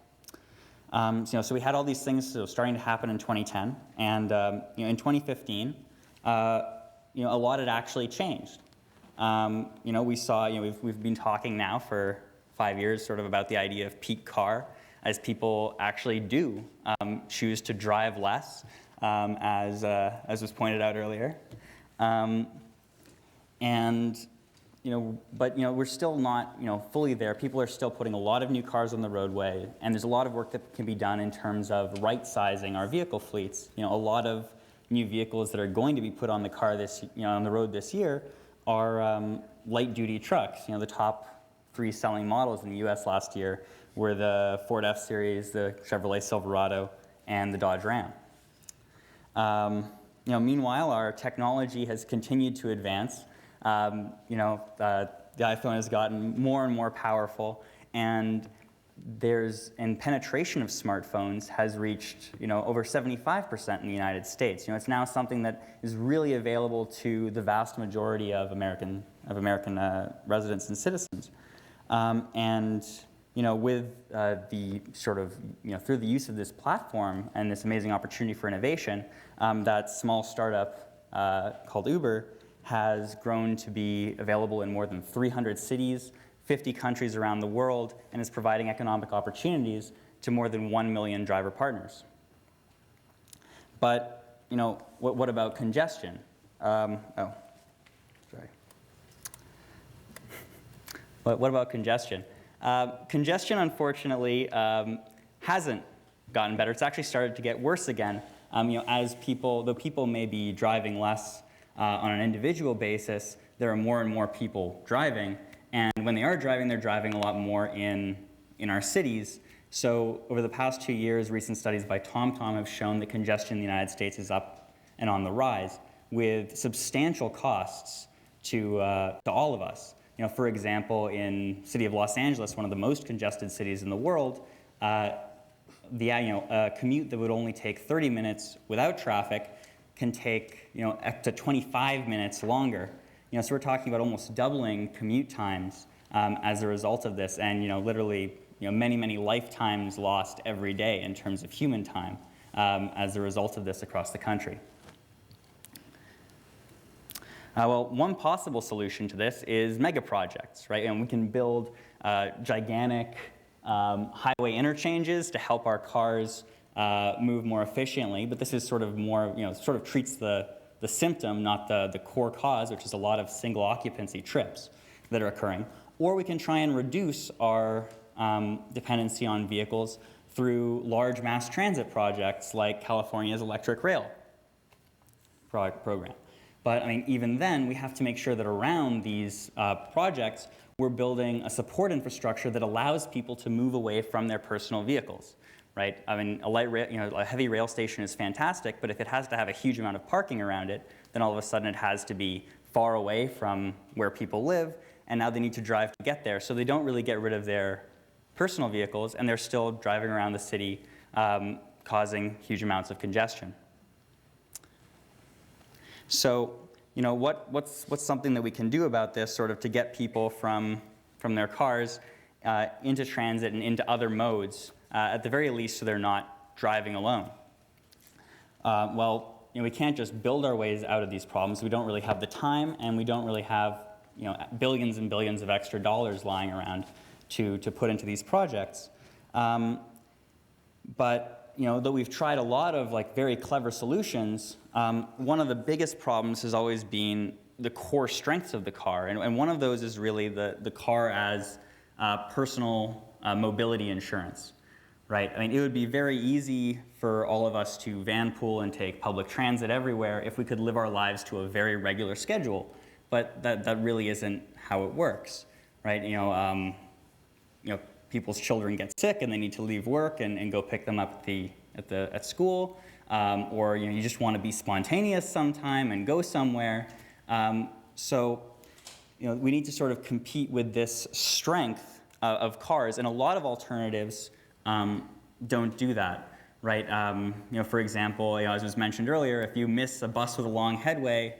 So we had all these things starting to happen in 2010, and in 2015, a lot had actually changed. We saw, we've been talking now for 5 years sort of about the idea of peak car, as people actually do choose to drive less, as was pointed out earlier. But we're still not fully there. People are still putting a lot of new cars on the roadway, and there's a lot of work that can be done in terms of right-sizing our vehicle fleets. A lot of new vehicles that are going to be put on the on the road this year are light-duty trucks. The top 3 selling models in the U.S. last year were the Ford F-Series, the Chevrolet Silverado, and the Dodge Ram. Meanwhile, our technology has continued to advance. The iPhone has gotten more and more powerful, and penetration of smartphones has reached over 75% in the United States. It's now something that is really available to the vast majority of American residents and citizens. With the sort of through the use of this platform and this amazing opportunity for innovation, that small startup called Uber has grown to be available in more than 300 cities, 50 countries around the world, and is providing economic opportunities to more than 1 million driver partners. But, what about congestion? Sorry. But what about congestion? Congestion, unfortunately, hasn't gotten better. It's actually started to get worse again. Though people may be driving less on an individual basis, there are more and more people driving, and when they are driving, they're driving a lot more in our cities. So over the past 2 years, recent studies by TomTom have shown that congestion in the United States is up and on the rise, with substantial costs to all of us. For example, in the city of Los Angeles, one of the most congested cities in the world, a commute that would only take 30 minutes without traffic can take up to 25 minutes longer. So we're talking about almost doubling commute times as a result of this, and literally many lifetimes lost every day in terms of human time as a result of this across the country. Well, one possible solution to this is mega projects, right? And we can build gigantic highway interchanges to help our cars move more efficiently, but this is sort of more, sort of treats the symptom, not the core cause, which is a lot of single occupancy trips that are occurring. Or we can try and reduce our dependency on vehicles through large mass transit projects like California's electric rail program. But even then, we have to make sure that around these projects, we're building a support infrastructure that allows people to move away from their personal vehicles. Right? A light rail, a heavy rail station is fantastic, but if it has to have a huge amount of parking around it, then all of a sudden it has to be far away from where people live, and now they need to drive to get there. So they don't really get rid of their personal vehicles, and they're still driving around the city, causing huge amounts of congestion. So, what's something that we can do about this, sort of to get people from their cars into transit and into other modes? At the very least, so they're not driving alone. We can't just build our ways out of these problems. We don't really have the time, and we don't really have billions and billions of extra dollars lying around to put into these projects. But though we've tried a lot of very clever solutions, one of the biggest problems has always been the core strengths of the car, and one of those is really the car as personal mobility insurance. Right? It would be very easy for all of us to vanpool and take public transit everywhere if we could live our lives to a very regular schedule, but that really isn't how it works, right? People's children get sick and they need to leave work and go pick them up at school, or you just want to be spontaneous sometime and go somewhere. So we need to sort of compete with this strength of cars, and a lot of alternatives don't do that, right? For example, as was mentioned earlier, if you miss a bus with a long headway,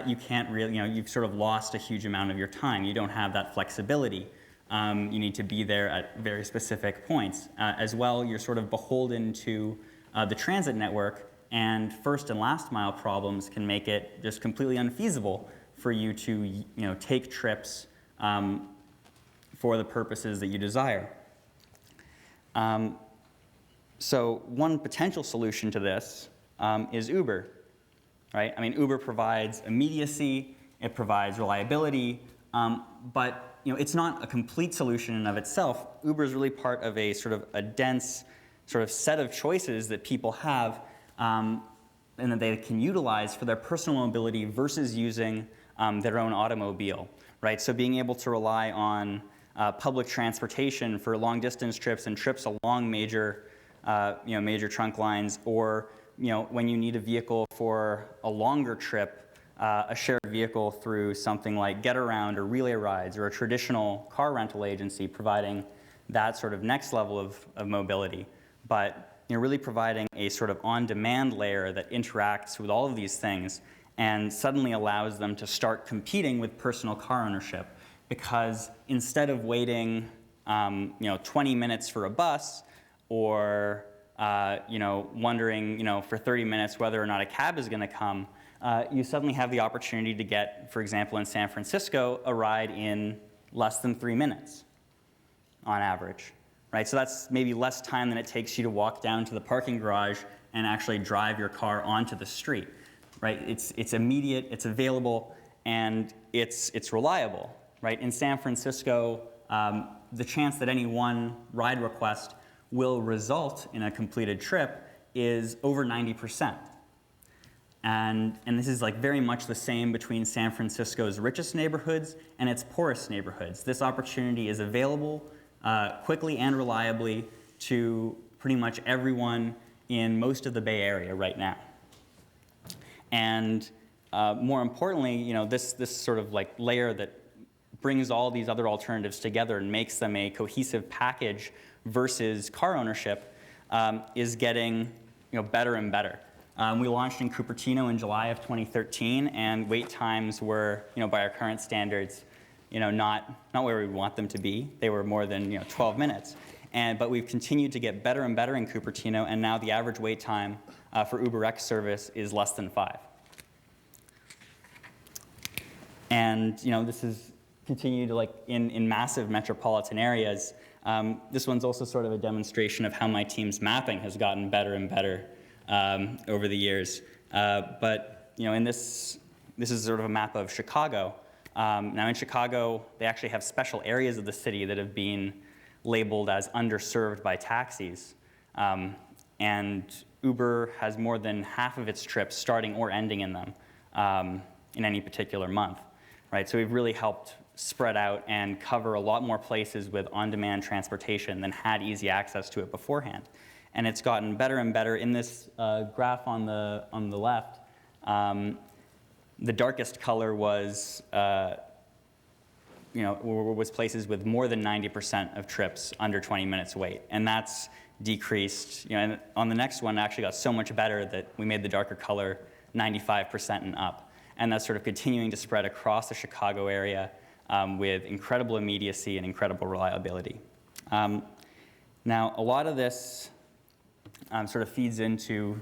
you can't really, you've sort of lost a huge amount of your time. You don't have that flexibility. You need to be there at very specific points. As well, you're sort of beholden to the transit network, and first and last mile problems can make it just completely unfeasible for you to take trips for the purposes that you desire. So one potential solution to this is Uber, right? I mean, Uber provides immediacy, it provides reliability, but it's not a complete solution in and of itself. Uber is really part of a sort of a dense sort of set of choices that people have and that they can utilize for their personal mobility versus using their own automobile, right? So being able to rely on public transportation for long distance trips and trips along major trunk lines, or when you need a vehicle for a longer trip, a shared vehicle through something like Getaround or Relay Rides or a traditional car rental agency, providing that sort of next level of mobility. But really providing a sort of on-demand layer that interacts with all of these things and suddenly allows them to start competing with personal car ownership. Because instead of waiting 20 minutes for a bus, or wondering for 30 minutes whether or not a cab is going to come, you suddenly have the opportunity to get, for example, in San Francisco, a ride in less than 3 minutes on average, right? So that's maybe less time than it takes you to walk down to the parking garage and actually drive your car onto the street, right? It's immediate, it's available, and it's reliable, right? In San Francisco, the chance that any one ride request will result in a completed trip is over 90%. And this is like very much the same between San Francisco's richest neighborhoods and its poorest neighborhoods. This opportunity is available quickly and reliably to pretty much everyone in most of the Bay Area right now. And more importantly, this sort of like layer that brings all these other alternatives together and makes them a cohesive package versus car ownership is getting better and better. We launched in Cupertino in July of 2013, and wait times were, by our current standards, not where we want them to be. They were more than 12 minutes. But we've continued to get better and better in Cupertino, and now the average wait time for UberX service is less than 5. And this is continued in massive metropolitan areas. This one's also sort of a demonstration of how my team's mapping has gotten better and better over the years. But in this is sort of a map of Chicago. Now in Chicago, they actually have special areas of the city that have been labeled as underserved by taxis. And Uber has more than half of its trips starting or ending in them in any particular month, right? So we've really helped spread out and cover a lot more places with on-demand transportation than had easy access to it beforehand. And it's gotten better and better. In this graph on the left, the darkest color was places with more than 90% of trips under 20 minutes wait, and that's decreased. And on the next one, it actually got so much better that we made the darker color 95% and up, and that's sort of continuing to spread across the Chicago area with incredible immediacy and incredible reliability. Now, a lot of this sort of feeds into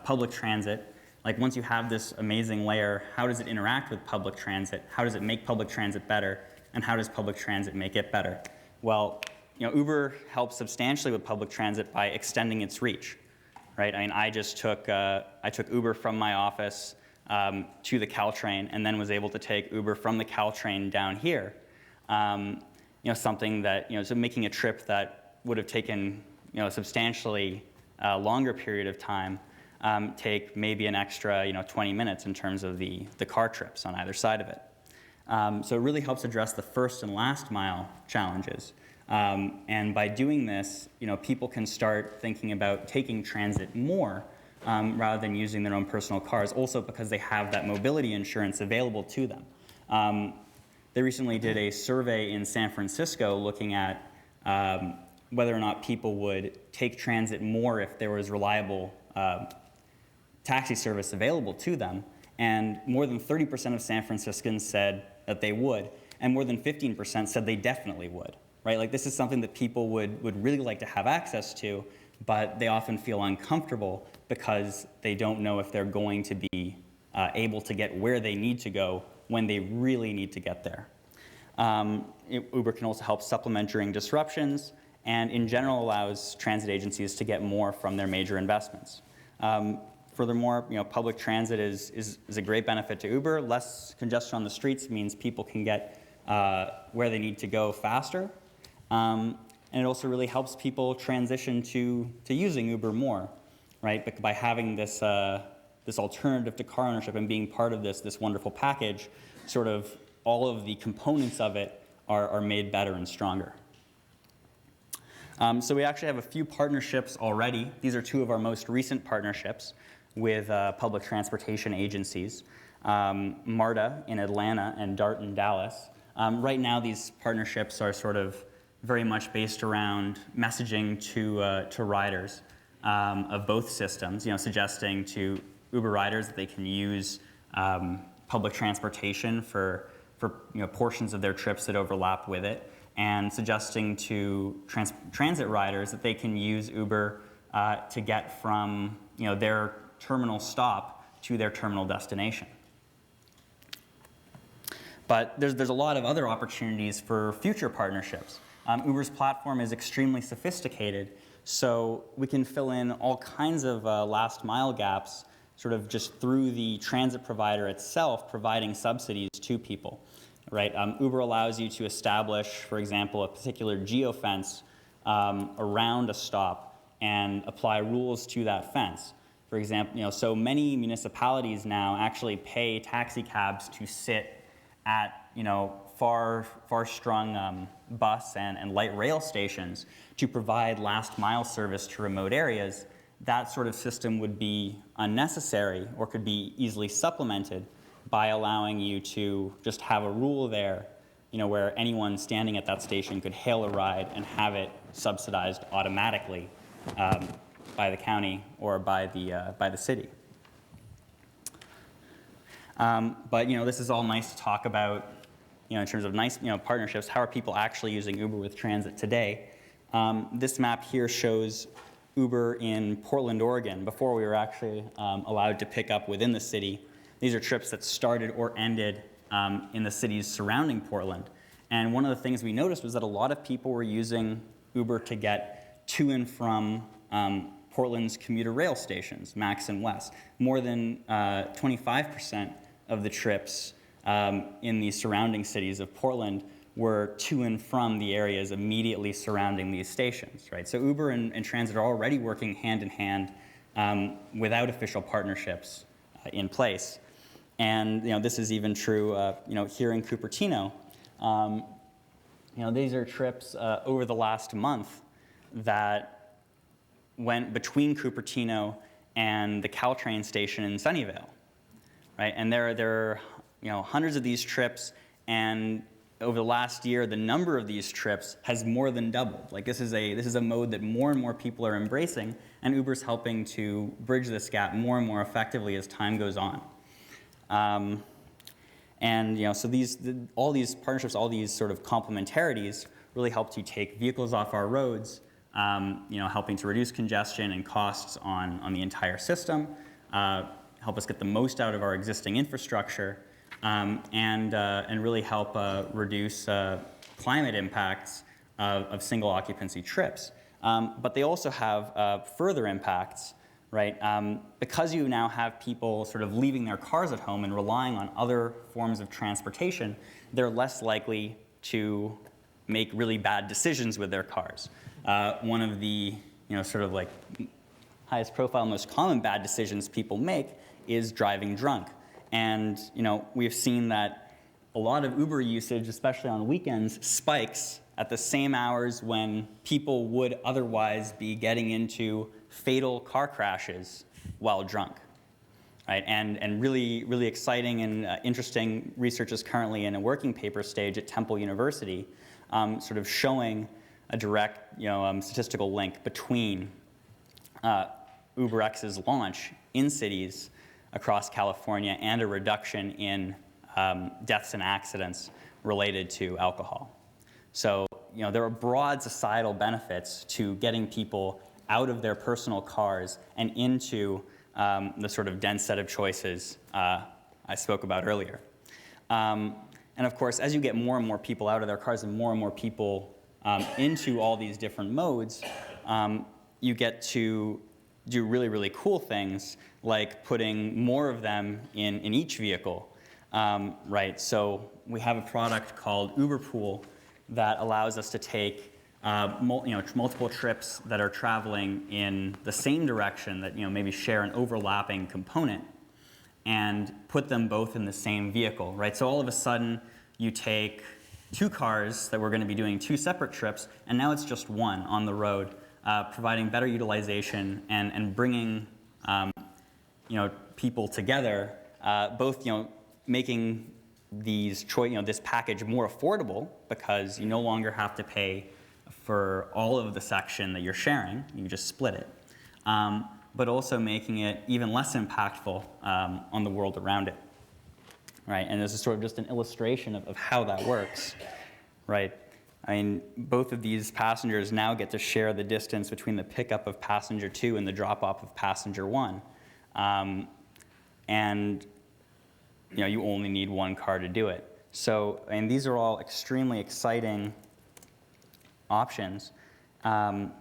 public transit. Like once you have this amazing layer, how does it interact with public transit? How does it make public transit better? And how does public transit make it better? Well, Uber helps substantially with public transit by extending its reach, right? I mean, I took Uber from my office to the Caltrain, and then was able to take Uber from the Caltrain down here. Something that so making a trip that would have taken a substantially longer period of time take maybe an extra 20 minutes in terms of the car trips on either side of it. So it really helps address the first and last mile challenges. And by doing this, people can start thinking about taking transit more rather than using their own personal cars, also because they have that mobility insurance available to them. They recently did a survey in San Francisco looking at whether or not people would take transit more if there was reliable taxi service available to them. And more than 30% of San Franciscans said that they would, and more than 15% said they definitely would, right? Like, this is something that people would really like to have access to, but they often feel uncomfortable because they don't know if they're going to be able to get where they need to go when they really need to get there. Uber can also help supplement during disruptions, and in general allows transit agencies to get more from their major investments. Furthermore, public transit is a great benefit to Uber. Less congestion on the streets means people can get where they need to go faster. And it also really helps people transition to using Uber more, right? But by having this alternative to car ownership and being part of this wonderful package, sort of all of the components of it are made better and stronger. So we actually have a few partnerships already. These are two of our most recent partnerships with public transportation agencies, MARTA in Atlanta and DART in Dallas. Right now, these partnerships are sort of very much based around messaging to riders of both systems, suggesting to Uber riders that they can use public transportation for portions of their trips that overlap with it, and suggesting to transit riders that they can use Uber to get from their terminal stop to their terminal destination. But there's a lot of other opportunities for future partnerships. Uber's platform is extremely sophisticated, so we can fill in all kinds of last mile gaps sort of just through the transit provider itself providing subsidies to people, right? Uber allows you to establish, for example, a particular geofence around a stop and apply rules to that fence. For example, so many municipalities now actually pay taxi cabs to sit at far-strung bus and light rail stations to provide last mile service to remote areas. That sort of system would be unnecessary or could be easily supplemented by allowing you to just have a rule there, where anyone standing at that station could hail a ride and have it subsidized automatically by the county or by the city. But this is all nice to talk about, in terms of nice partnerships. How are people actually using Uber with transit today? This map here shows Uber in Portland, Oregon, before we were actually allowed to pick up within the city. These are trips that started or ended in the cities surrounding Portland. And one of the things we noticed was that a lot of people were using Uber to get to and from Portland's commuter rail stations, Max and West. More than 25% of the trips in the surrounding cities of Portland were to and from the areas immediately surrounding these stations, right? So Uber and transit are already working hand in hand without official partnerships in place. And this is even true here in Cupertino. These are trips over the last month that went between Cupertino and the Caltrain station in Sunnyvale, right? And there are hundreds of these trips, and over the last year, the number of these trips has more than doubled. Like, this is a mode that more and more people are embracing, and Uber's helping to bridge this gap more and more effectively as time goes on. So all these partnerships, all these sort of complementarities really help to take vehicles off our roads, helping to reduce congestion and costs on the entire system, help us get the most out of our existing infrastructure, and really help reduce climate impacts of single occupancy trips. But they also have further impacts, right? Because you now have people sort of leaving their cars at home and relying on other forms of transportation, they're less likely to make really bad decisions with their cars. One of the sort of like highest profile, most common bad decisions people make is driving drunk. And we've seen that a lot of Uber usage, especially on weekends, spikes at the same hours when people would otherwise be getting into fatal car crashes while drunk. right? And really exciting and interesting research is currently in a working paper stage at Temple University, sort of showing a direct, statistical link between UberX's launch in cities across California and a reduction in deaths and accidents related to alcohol. So, there are broad societal benefits to getting people out of their personal cars and into the sort of dense set of choices I spoke about earlier. And of course, as you get more and more people out of their cars and more people into all these different modes, you get to do really cool things like putting more of them in each vehicle, right? So we have a product called UberPool that allows us to take multiple trips that are traveling in the same direction that maybe share an overlapping component and put them both in the same vehicle, right? So all of a sudden you take two cars that were going to be doing two separate trips, and now it's just one on the road, providing better utilization and bringing people together, both making this package more affordable because you no longer have to pay for all of the section that you're sharing, you just split it, but also making it even less impactful on the world around it, right? And this is sort of just an illustration of how that works, right? I mean, both of these passengers now get to share the distance between the pickup of passenger 2 and the drop-off of passenger 1. And you only need one car to do it. So, these are all extremely exciting options. And,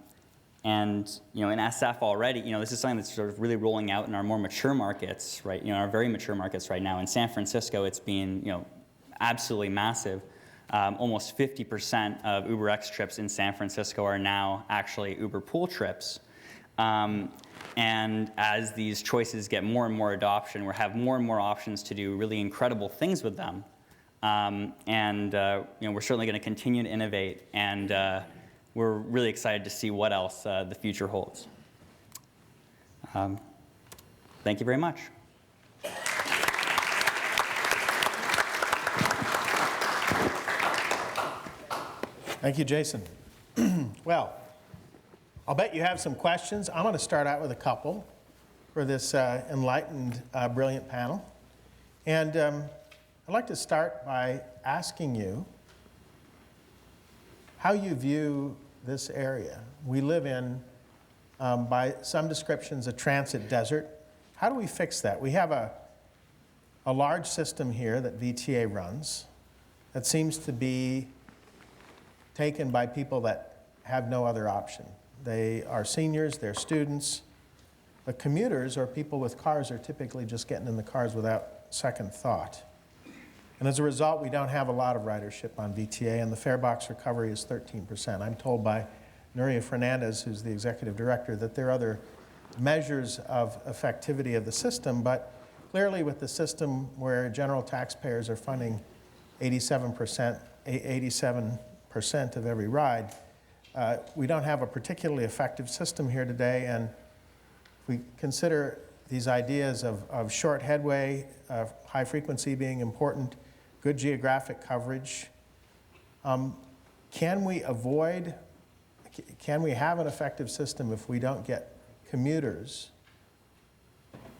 in SF already, this is something that's sort of really rolling out in our more mature markets, right? Our very mature markets right now. In San Francisco, it's been, absolutely massive. Almost 50% of UberX trips in San Francisco are now actually UberPool trips. And as these choices get more and more adoption, we'll have more and more options to do really incredible things with them. We're certainly going to continue to innovate, and we're really excited to see what else the future holds. Thank you very much. Thank you, Jason. Well, I'll bet you have some questions. I'm going to start out with a couple for this enlightened, brilliant panel. And I'd like to start by asking you how you view this area. We live in, by some descriptions, a transit desert. How do we fix that? We have a large system here that VTA runs that seems to be taken by people that have no other option. They are seniors, they're students, but commuters or people with cars are typically just getting in the cars without second thought. And as a result, we don't have a lot of ridership on VTA, and the fare box recovery is 13%. I'm told by Nuria Fernandez, who's the executive director, that there are other measures of effectivity of the system, but clearly with the system where general taxpayers are funding 87% of every ride, we don't have a particularly effective system here today. And if we consider these ideas of short headway, high frequency being important, good geographic coverage, can we have an effective system if we don't get commuters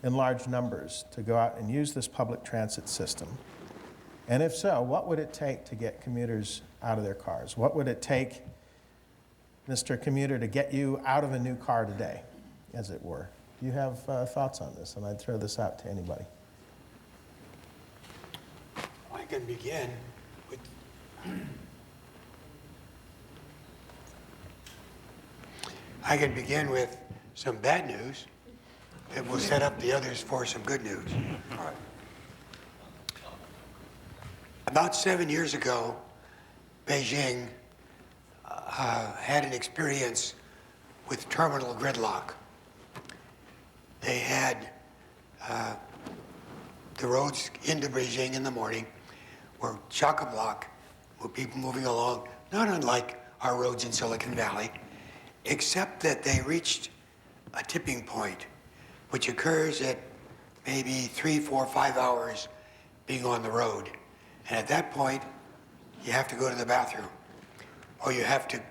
in large numbers to go out and use this public transit system? And if so, what would it take to get commuters out of their cars? What would it take, Mr. Commuter, to get you out of a new car today, as it were? Do you have thoughts on this? And I'd throw this out to anybody. I can begin with some bad news that will set up the others for some good news. All right. About 7 years ago, Beijing had an experience with terminal gridlock. They had the roads into Beijing in the morning were chock-a-block with people moving along, not unlike our roads in Silicon Valley, except that they reached a tipping point, which occurs at maybe 3, 4, 5 hours being on the road. And at that point, you have to go to the bathroom, or you have to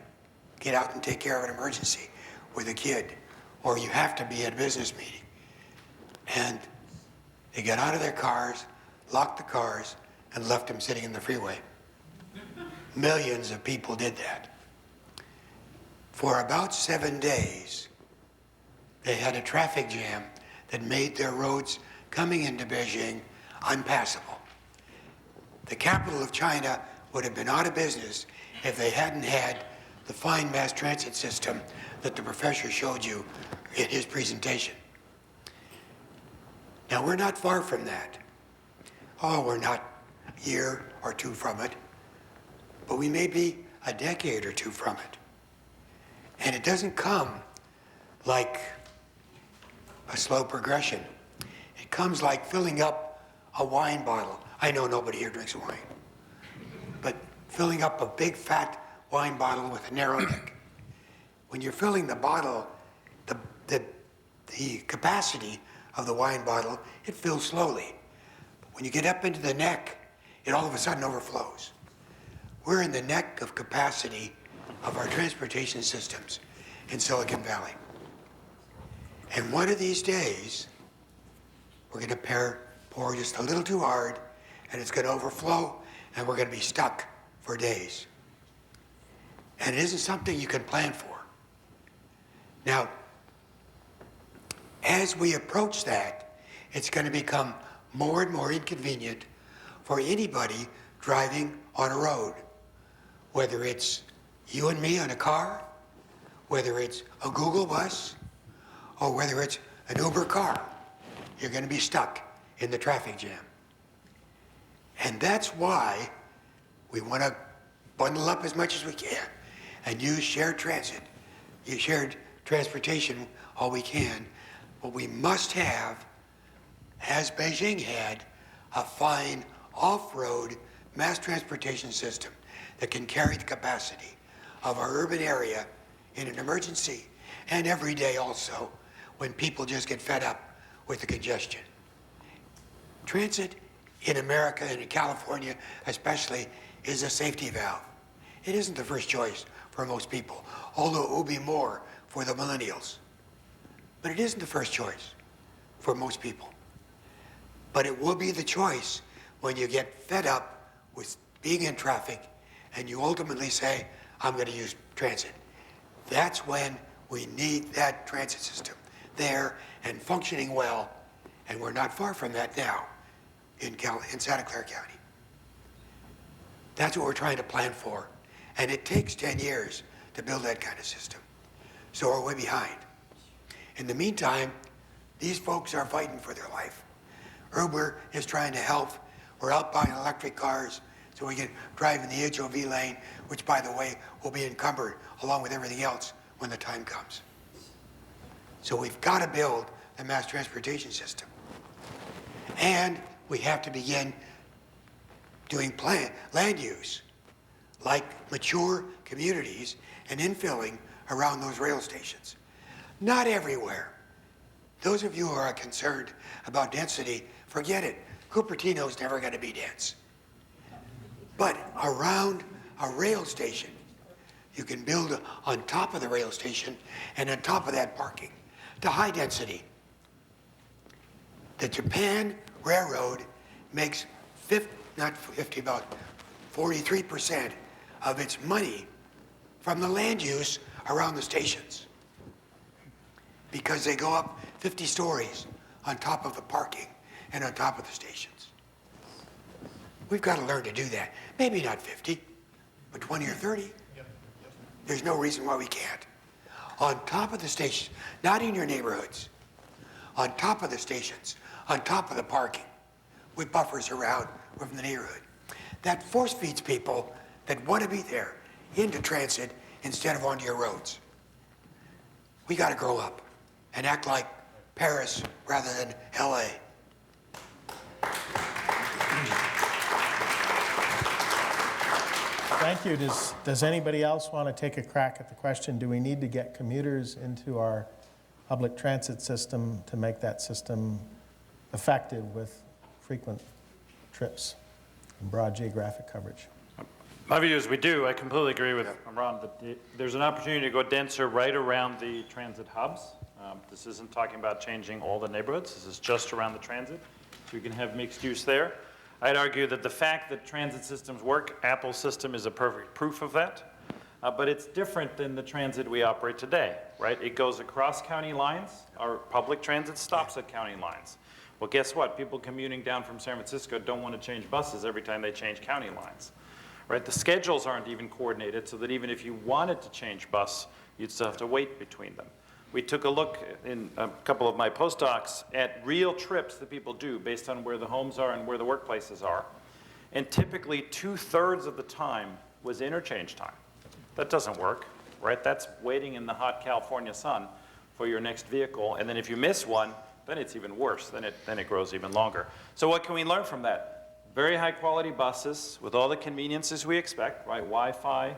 get out and take care of an emergency with a kid, or you have to be at a business meeting. And they got out of their cars, locked the cars, and left them sitting in the freeway. Millions of people did that. For about 7 days, they had a traffic jam that made their roads coming into Beijing unpassable. The capital of China would have been out of business if they hadn't had the fine mass transit system that the professor showed you in his presentation. Now, we're not far from that. Oh, we're not a year or two from it, but we may be a decade or two from it. And it doesn't come like a slow progression. It comes like filling up a wine bottle. I know nobody here drinks wine, but filling up a big fat wine bottle with a narrow neck. When you're filling the bottle, the capacity of the wine bottle, it fills slowly. But when you get up into the neck, it all of a sudden overflows. We're in the neck of capacity of our transportation systems in Silicon Valley. And one of these days, we're going to pour just a little too hard, and it's going to overflow, and we're going to be stuck for days. And it isn't something you can plan for. Now, as we approach that, it's going to become more and more inconvenient for anybody driving on a road, whether it's you and me on a car, whether it's a Google bus, or whether it's an Uber car. You're going to be stuck in the traffic jam. And that's why we want to bundle up as much as we can and use shared transit, use shared transportation all we can. But we must have, as Beijing had, a fine off-road mass transportation system that can carry the capacity of our urban area in an emergency and every day also when people just get fed up with the congestion. Transit in America and in California especially is a safety valve. It isn't the first choice for most people, although it will be more for the millennials. But it isn't the first choice for most people. But it will be the choice when you get fed up with being in traffic and you ultimately say, I'm going to use transit. That's when we need that transit system there and functioning well, and we're not far from that now in Santa Clara County. That's what we're trying to plan for, and it takes 10 years to build that kind of system. So we're way behind. In the meantime, these folks are fighting for their life. Uber is trying to help. We're out buying electric cars so we can drive in the HOV lane, which, by the way, will be encumbered along with everything else when the time comes. So we've got to build the mass transportation system. And we have to begin doing land use, like mature communities and infilling around those rail stations. Not everywhere. Those of you who are concerned about density, forget it. Cupertino is never going to be dense. But around a rail station, you can build on top of the rail station and on top of that parking to high density. The Japan Railroad makes about 43% of its money from the land use around the stations, because they go up 50 stories on top of the parking and on top of the stations. We've got to learn to do that. Maybe not 50, but 20 or 30. There's no reason why we can't. On top of the stations, not in your neighborhoods, on top of the stations, on top of the parking, with buffers around from the neighborhood. That force feeds people that want to be there into transit instead of onto your roads. We got to grow up and act like Paris rather than LA. Thank you. Does anybody else want to take a crack at the question, do we need to get commuters into our public transit system to make that system effective with frequent trips and broad geographic coverage? My view is we do. I completely agree with Ron that there's an opportunity to go denser right around the transit hubs. This isn't talking about changing all the neighborhoods. This is just around the transit. So you can have mixed use there. I'd argue that the fact that transit systems work, Apple's system is a perfect proof of that. But it's different than the transit we operate today, right? It goes across county lines. Our public transit stops at county lines. Well, guess what? People commuting down from San Francisco don't want to change buses every time they change county lines, right? The schedules aren't even coordinated so that even if you wanted to change bus, you'd still have to wait between them. We took a look in a couple of my postdocs at real trips that people do based on where the homes are and where the workplaces are. And typically 2/3 of the time was interchange time. That doesn't work, right? That's waiting in the hot California sun for your next vehicle. And then if you miss one, then it's even worse. Then it grows even longer. So what can we learn from that? Very high quality buses with all the conveniences we expect, right? Wi-Fi,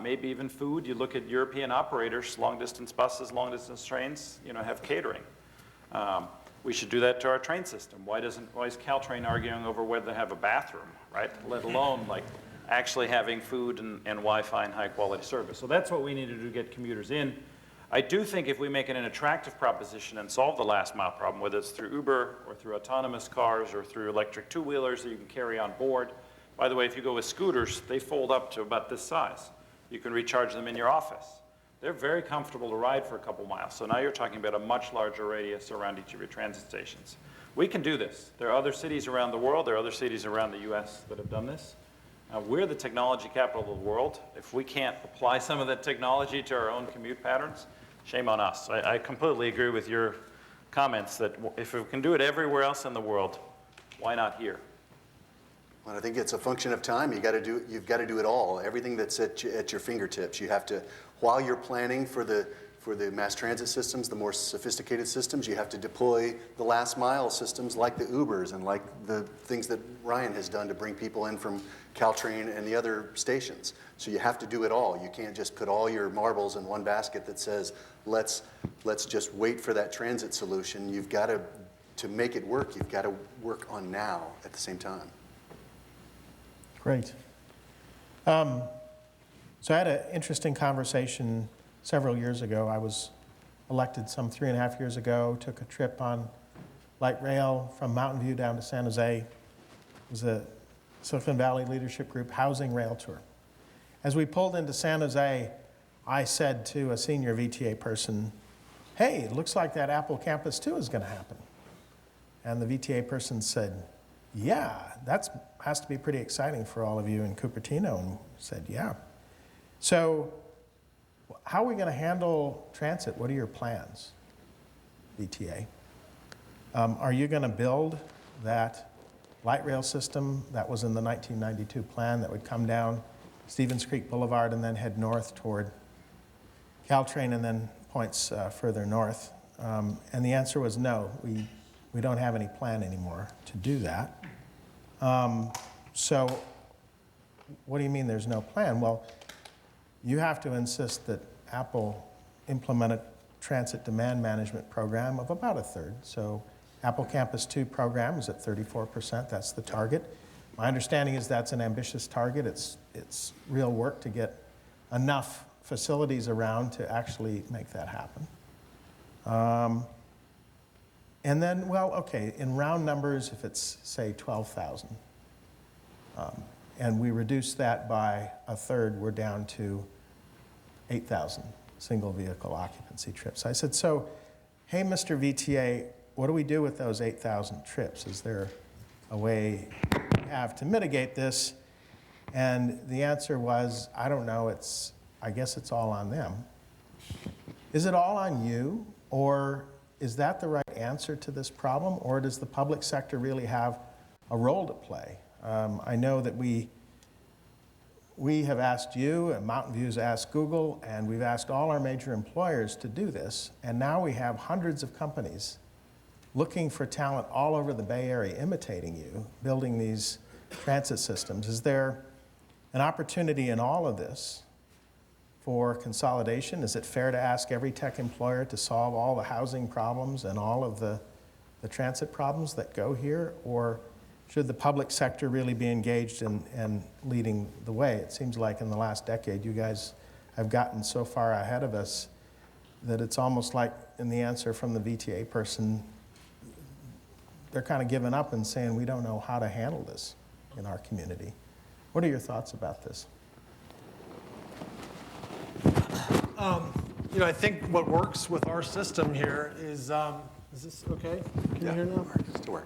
maybe even food. You look at European operators, long distance buses, long distance trains, have catering. We should do that to our train system. Why is Caltrain arguing over whether they have a bathroom, right? Let alone like actually having food and Wi-Fi and high quality service. So that's what we need to do to get commuters in. I do think if we make it an attractive proposition and solve the last mile problem, whether it's through Uber or through autonomous cars or through electric two-wheelers that you can carry on board. By the way, if you go with scooters, they fold up to about this size. You can recharge them in your office. They're very comfortable to ride for a couple miles. So now you're talking about a much larger radius around each of your transit stations. We can do this. There are other cities around the world. There are other cities around the US that have done this. We're the technology capital of the world. If we can't apply some of that technology to our own commute patterns, shame on us. I completely agree with your comments that if we can do it everywhere else in the world, why not here? Well, I think it's a function of time. You've got to do it all. Everything that's at your fingertips. You have to, while you're planning for the mass transit systems, the more sophisticated systems, you have to deploy the last mile systems like the Ubers and like the things that Ryan has done to bring people in from Caltrain and the other stations. So you have to do it all. You can't just put all your marbles in one basket that says, let's just wait for that transit solution. You've got to make it work, you've got to work on now at the same time. Great. So I had an interesting conversation several years ago. I was elected some 3.5 years ago, took a trip on light rail from Mountain View down to San Jose. It was a Silicon Valley Leadership Group housing rail tour. As we pulled into San Jose, I said to a senior VTA person, hey, it looks like that Apple Campus 2 is going to happen. And the VTA person said, yeah, that has to be pretty exciting for all of you in Cupertino. And said, yeah. So how are we going to handle transit? What are your plans, VTA? Are you going to build that light rail system that was in the 1992 plan that would come down Stevens Creek Boulevard and then head north toward Caltrain and then points further north? And the answer was no. We don't have any plan anymore to do that. So what do you mean there's no plan? Well, you have to insist that Apple implement a transit demand management program of about 1/3. So Apple Campus 2 program is at 34%. That's the target. My understanding is that's an ambitious target. It's real work to get enough facilities around to actually make that happen. And then, well, okay, in round numbers, if it's, say, 12,000, and we reduce that by 1/3, we're down to 8,000 single vehicle occupancy trips. I said, so, hey, Mr. VTA, what do we do with those 8,000 trips? Is there a way we have to mitigate this? And the answer was, I don't know, I guess it's all on them. Is it all on you, or is that the right answer to this problem, or does the public sector really have a role to play? I know that we have asked you, and Mountain View's asked Google, and we've asked all our major employers to do this, and now we have hundreds of companies looking for talent all over the Bay Area imitating you, building these transit systems. Is there an opportunity in all of this for consolidation? Is it fair to ask every tech employer to solve all the housing problems and all of the the transit problems that go here, or should the public sector really be engaged in leading the way? It seems like in the last decade, you guys have gotten so far ahead of us that it's almost like in the answer from the VTA person, they're kind of giving up and saying, we don't know how to handle this in our community. What are your thoughts about this? You know, I think what works with our system here is this okay? Can you hear now? Still work.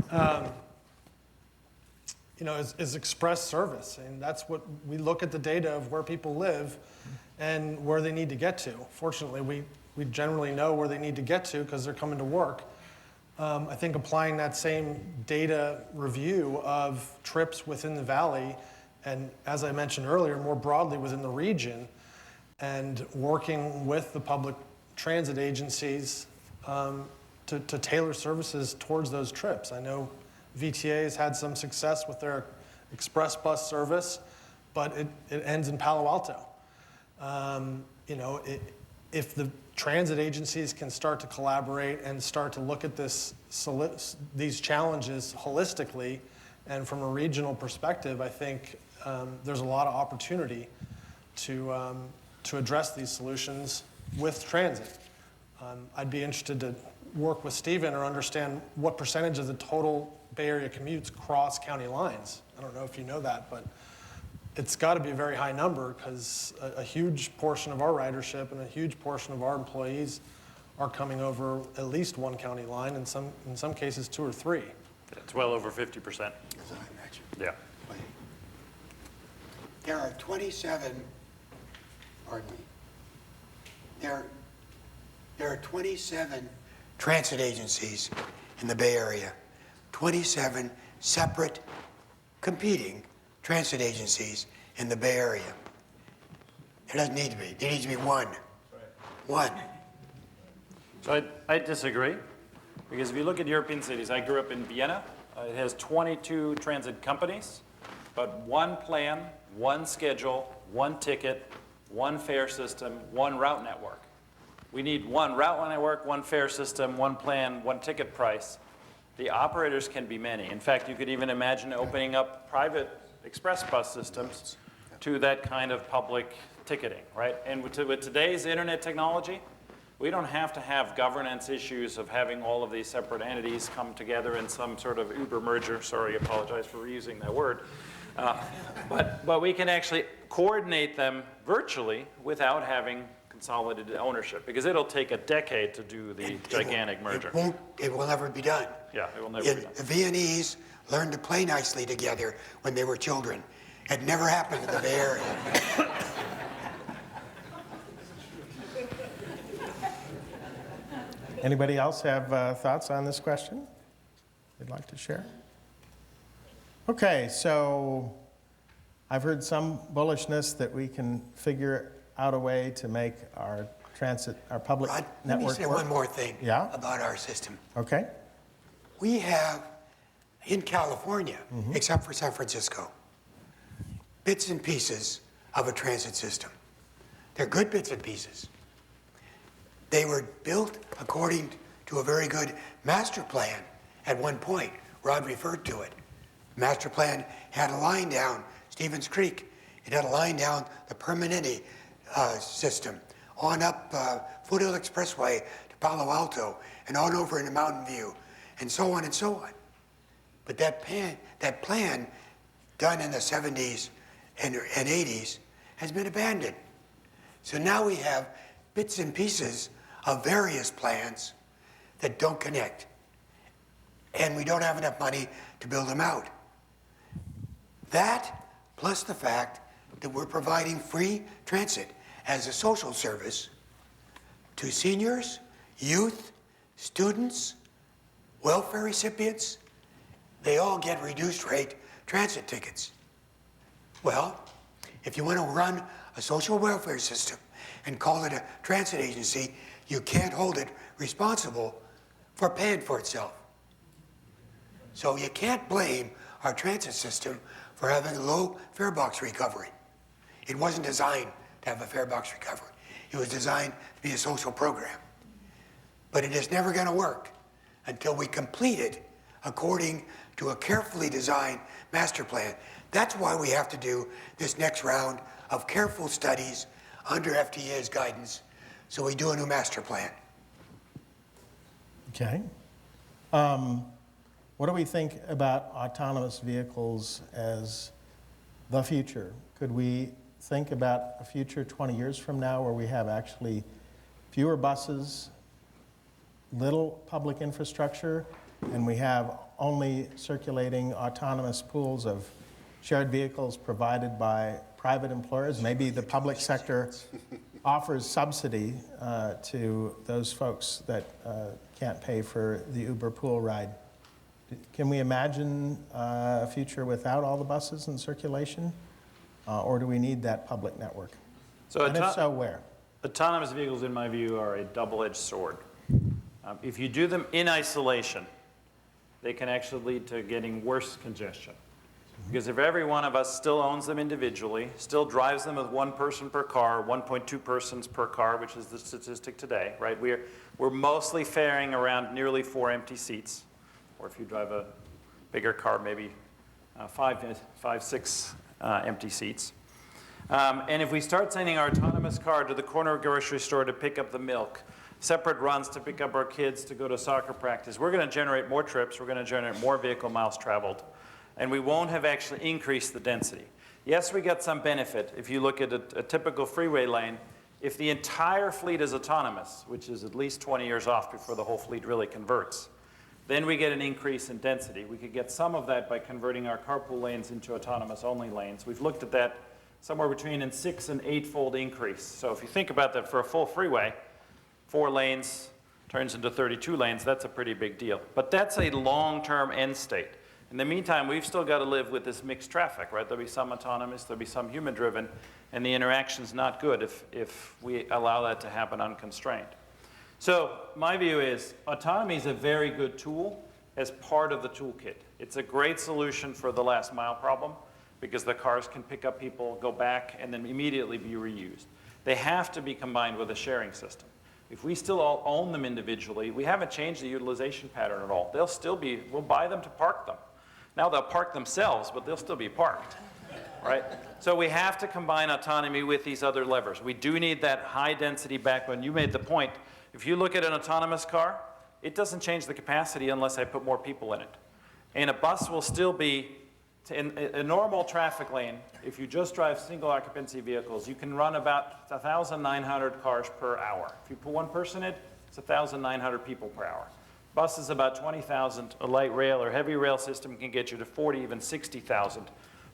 You know, is express service. And that's what we look at the data of where people live and where they need to get to. Fortunately, we generally know where they need to get to because they're coming to work. I think applying that same data review of trips within the valley, and as I mentioned earlier, more broadly within the region, and working with the public transit agencies to tailor services towards those trips. I know VTA has had some success with their express bus service, but it ends in Palo Alto. You know, if the transit agencies can start to collaborate and start to look at these challenges holistically and from a regional perspective, I think there's a lot of opportunity to address these solutions with transit. I'd be interested to work with Stephen or understand what percentage of the total Bay Area commutes cross county lines. I don't know if you know that, but it's got to be a very high number because a huge portion of our ridership and a huge portion of our employees are coming over at least one county line, in some cases 2 or 3. It's well over 50%. As I mentioned. Yeah. There are 27, pardon me, there are 27 transit agencies in the Bay Area, 27 separate competing transit agencies in the Bay Area. There doesn't need to be. There needs to be one. One. So I disagree, because if you look at European cities, I grew up in Vienna. It has 22 transit companies, but one plan, one schedule, one ticket, one fare system, one route network. We need one route network, one fare system, one plan, one ticket price. The operators can be many. In fact, you could even imagine opening up private express bus systems to that kind of public ticketing, right? And with today's internet technology, we don't have to have governance issues of having all of these separate entities come together in some sort of Uber merger. Sorry, I apologize for reusing that word. But we can actually coordinate them virtually without having consolidated ownership, because it'll take a decade to do the gigantic merger. It will never be done. Yeah, it will never be done. The Viennese learned to play nicely together when they were children. It never happened in the Bay Area. Anybody else have thoughts on this question they'd like to share? Okay, so I've heard some bullishness that we can figure out a way to make our transit, our public Rod, network let me say work. one more thing about our system. Okay. We have, in California, except for San Francisco, bits and pieces of a transit system. They're good bits and pieces. They were built according to a very good master plan at one point. Rod referred to it. Master plan had a line down Stevens Creek. It had a line down the Permanente system, on up Foothill Expressway to Palo Alto, and on over into Mountain View, and so on and so on. But that plan done in the 70s and 80s has been abandoned. So now we have bits and pieces of various plans that don't connect. And we don't have enough money to build them out. That, plus the fact that we're providing free transit as a social service to seniors, youth, students, welfare recipients, they all get reduced rate transit tickets. Well, if you want to run a social welfare system and call it a transit agency, you can't hold it responsible for paying for itself. So you can't blame our transit system for having a low fare box recovery. It wasn't designed to have a fare box recovery. It was designed to be a social program. But it is never going to work until we complete it according to a carefully designed master plan. That's why we have to do this next round of careful studies under FDA's guidance, so we do a new master plan. Okay. What do we think about autonomous vehicles as the future? Could we think about a future 20 years from now where we have actually fewer buses, little public infrastructure, and we have only circulating autonomous pools of shared vehicles provided by private employers? Maybe the public sector offers subsidy to those folks that can't pay for the Uber pool ride. Can we imagine a future without all the buses in circulation? Or do we need that public network? And if so, where? Autonomous vehicles, in my view, are a double-edged sword. If you do them in isolation, they can actually lead to getting worse congestion. Because if every one of us still owns them individually, still drives them with 1 person per car, 1.2 persons per car, which is the statistic today, right? We're mostly faring around nearly 4 empty seats. Or if you drive a bigger car, maybe 6 empty seats. And if we start sending our autonomous car to the corner grocery store to pick up the milk, separate runs to pick up our kids to go to soccer practice, we're going to generate more trips, we're going to generate more vehicle miles traveled, and we won't have actually increased the density. Yes, we get some benefit. If you look at a typical freeway lane, if the entire fleet is autonomous, which is at least 20 years off before the whole fleet really converts, then we get an increase in density. We could get some of that by converting our carpool lanes into autonomous-only lanes. We've looked at that somewhere between a 6- and 8-fold increase. So if you think about that for a full freeway, 4 lanes turns into 32 lanes, that's a pretty big deal. But that's a long-term end state. In the meantime, we've still got to live with this mixed traffic, right? There'll be some autonomous, there'll be some human-driven, and the interaction's not good if we allow that to happen unconstrained. So my view is autonomy is a very good tool as part of the toolkit. It's a great solution for the last mile problem because the cars can pick up people, go back, and then immediately be reused. They have to be combined with a sharing system. If we still all own them individually, we haven't changed the utilization pattern at all. They'll still be, we'll buy them to park them. Now they'll park themselves, but they'll still be parked, right? So we have to combine autonomy with these other levers. We do need that high density backbone. You made the point. If you look at an autonomous car, it doesn't change the capacity unless I put more people in it. And a bus will still be, in a normal traffic lane, if you just drive single occupancy vehicles, you can run about 1,900 cars per hour. If you put 1 person in, it's 1,900 people per hour. Bus is about 20,000. A light rail or heavy rail system can get you to 40, even 60,000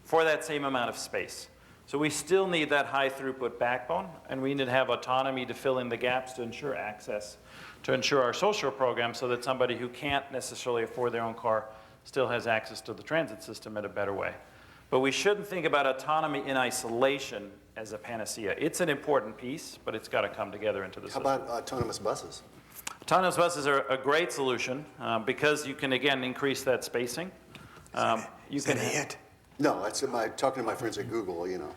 for that same amount of space. So we still need that high throughput backbone, and we need to have autonomy to fill in the gaps to ensure access, to ensure our social program so that somebody who can't necessarily afford their own car still has access to the transit system in a better way. But we shouldn't think about autonomy in isolation as a panacea. It's an important piece, but it's got to come together into the system. How about autonomous buses? Autonomous buses are a great solution because you can, again, increase that spacing. Is that a hint? No, that's talking to my friends at Google, you know.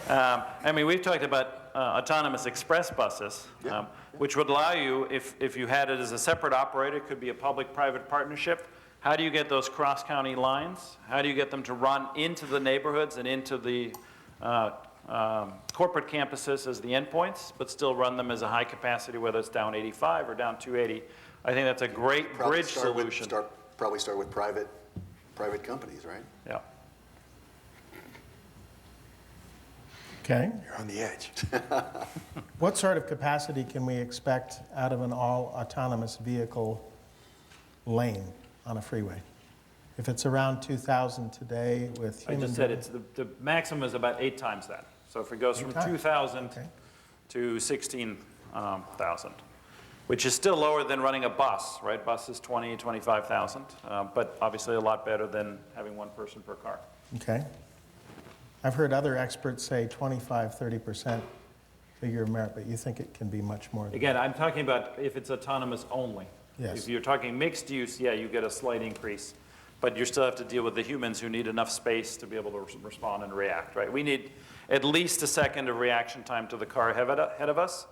I mean, we've talked about autonomous express buses, which would allow you, if you had it as a separate operator, it could be a public-private partnership. How do you get those cross-county lines? How do you get them to run into the neighborhoods and into the corporate campuses as the endpoints, but still run them as a high capacity, whether it's down 85 or down 280? I think that's a great bridge solution. Probably start with private companies, right? Yeah. Okay. You're on the edge. What sort of capacity can we expect out of an all-autonomous vehicle lane on a freeway? If it's around 2,000 today with human... I just said it's the maximum is about 8 times that. So if it goes from 2,000 to 16,000, which is still lower than running a bus, right? Bus is 20, 25,000, but obviously a lot better than having 1 person per car. Okay. I've heard other experts say 25, 30% figure of merit, but you think it can be much more than Again, I'm talking about if it's autonomous only. Yes. If you're talking mixed use, yeah, you get a slight increase, but you still have to deal with the humans who need enough space to be able to respond and react, right? We need at least a second of reaction time to the car ahead of us.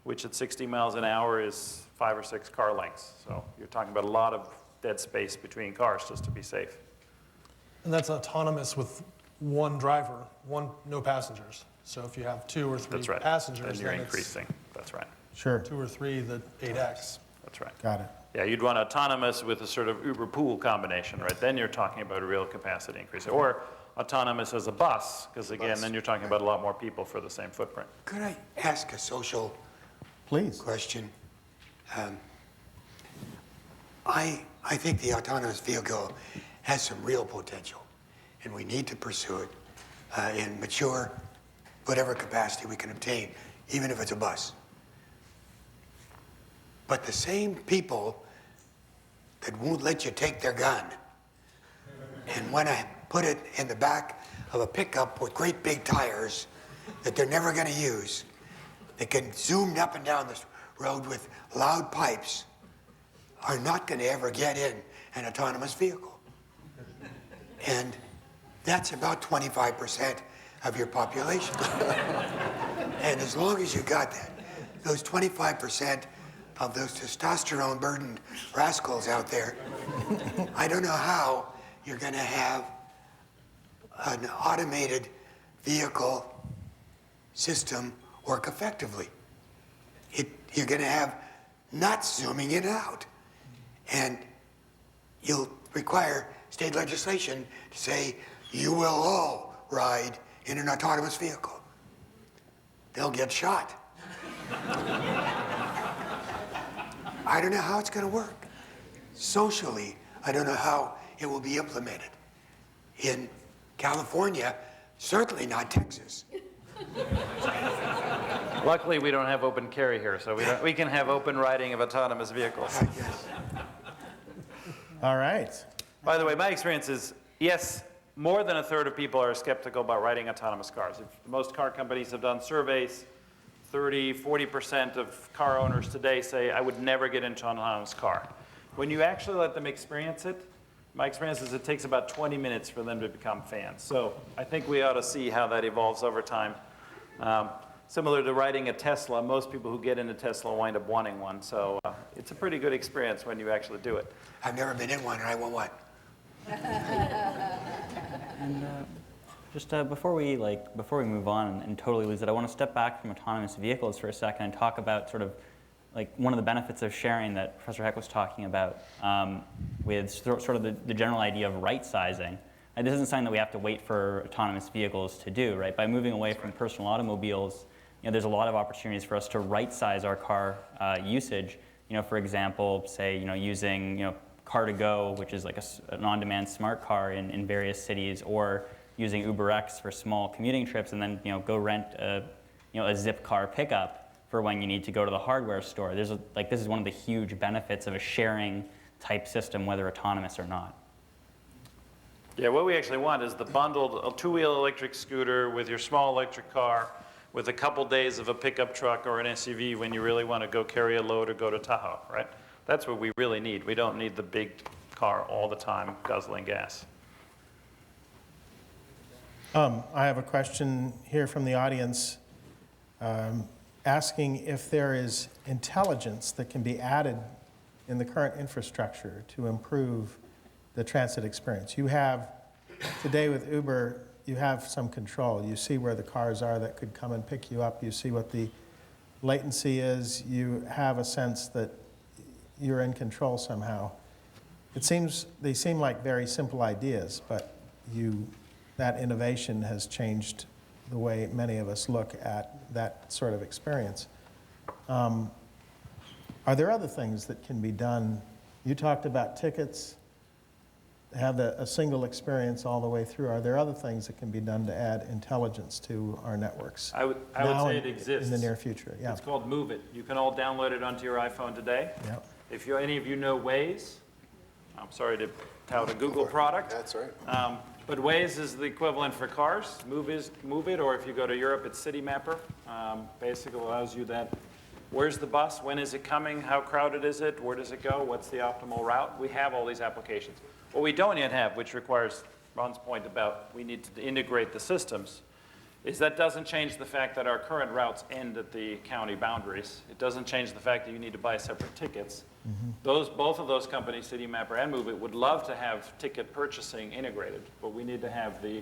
which at 60 miles an hour is 5 or 6 car lengths. So you're talking about a lot of dead space between cars just to be safe. And that's autonomous with one driver, no passengers. So if you have 2 or 3 That's right. passengers, Then you're then it's increasing. That's right. Sure, 2 or 3, the 8x. That's right. got it. Yeah, you'd want autonomous with a sort of Uber pool combination, right? Then you're talking about a real capacity increase. Or autonomous as a bus, because again, then you're talking about a lot more people for the same footprint. Could I ask a social Please. question? I think the autonomous vehicle has some real potential, and we need to pursue it in mature, whatever capacity we can obtain, even if it's a bus. But the same people that won't let you take their gun and want to put it in the back of a pickup with great big tires that they're never going to use, that can zoom up and down this road with loud pipes, are not going to ever get in an autonomous vehicle. And that's about 25% of your population. And as long as you got that, those 25% of those testosterone-burdened rascals out there, I don't know how you're going to have an automated vehicle system work effectively. You're going to have nuts zooming in and out. And you'll require state legislation to say, you will all ride in an autonomous vehicle. They'll get shot. I don't know how it's going to work. Socially, I don't know how it will be implemented. In California, certainly not Texas. Luckily, we don't have open carry here, so we can have open riding of autonomous vehicles. I guess. All right. By the way, my experience is, yes, more than a third of people are skeptical about riding autonomous cars. If most car companies have done surveys, 30, 40% of car owners today say, I would never get into an autonomous car. When you actually let them experience it, my experience is it takes about 20 minutes for them to become fans. So I think we ought to see how that evolves over time. Similar to riding a Tesla, most people who get into Tesla wind up wanting one. So it's a pretty good experience when you actually do it. I've never been in one, and I want one. And just before we move on and totally lose it, I want to step back from autonomous vehicles for a second and talk about sort of like one of the benefits of sharing that Professor Heck was talking about with sort of the general idea of right sizing. And this isn't something that we have to wait for autonomous vehicles to do, right? By moving away from personal automobiles, there's a lot of opportunities for us to right size our car usage. For example, say using Car2Go, which is like an on-demand smart car in various cities, or using UberX for small commuting trips, and then go rent a Zip car pickup for when you need to go to the hardware store. This is one of the huge benefits of a sharing type system, whether autonomous or not. Yeah, what we actually want is the bundled two-wheel electric scooter with your small electric car, with a couple days of a pickup truck or an SUV when you really want to go carry a load or go to Tahoe, right? That's what we really need. We don't need the big car all the time guzzling gas. I have a question here from the audience asking if there is intelligence that can be added in the current infrastructure to improve the transit experience. You have, today with Uber, you have some control. You see where the cars are that could come and pick you up. You see what the latency is. You have a sense that you're in control somehow. They seem like very simple ideas, but that innovation has changed the way many of us look at that sort of experience. Are there other things that can be done? You talked about tickets, have a single experience all the way through. Are there other things that can be done to add intelligence to our networks? I would say it exists. In the near future, yeah. It's called Move It. You can all download it onto your iPhone today. Yeah. If any of you know Waze, I'm sorry to tout a Google product. That's right. But Waze is the equivalent for cars. Move It, or if you go to Europe, it's City Mapper. Basically allows you that. Where's the bus? When is it coming? How crowded is it? Where does it go? What's the optimal route? We have all these applications. What we don't yet have, which requires Ron's point about we need to integrate the systems, is that doesn't change the fact that our current routes end at the county boundaries. It doesn't change the fact that you need to buy separate tickets. Both of those companies, CityMapper and Move It, would love to have ticket purchasing integrated, but we need to have the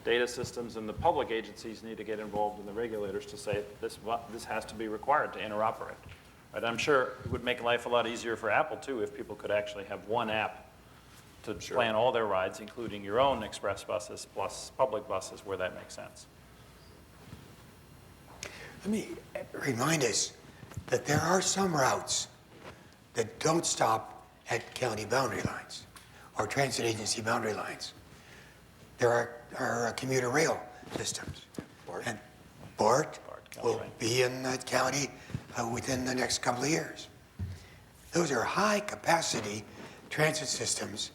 data systems, and the public agencies need to get involved, in the regulators to say this has to be required to interoperate. Right? I'm sure it would make life a lot easier for Apple too if people could actually have one app to plan all their rides, including your own express buses plus public buses where that makes sense. Let me remind us that there are some routes that don't stop at county boundary lines or transit agency boundary lines. There are commuter rail systems. BART. And BART will Caltrain. be in the county within the next couple of years. Those are high-capacity transit systems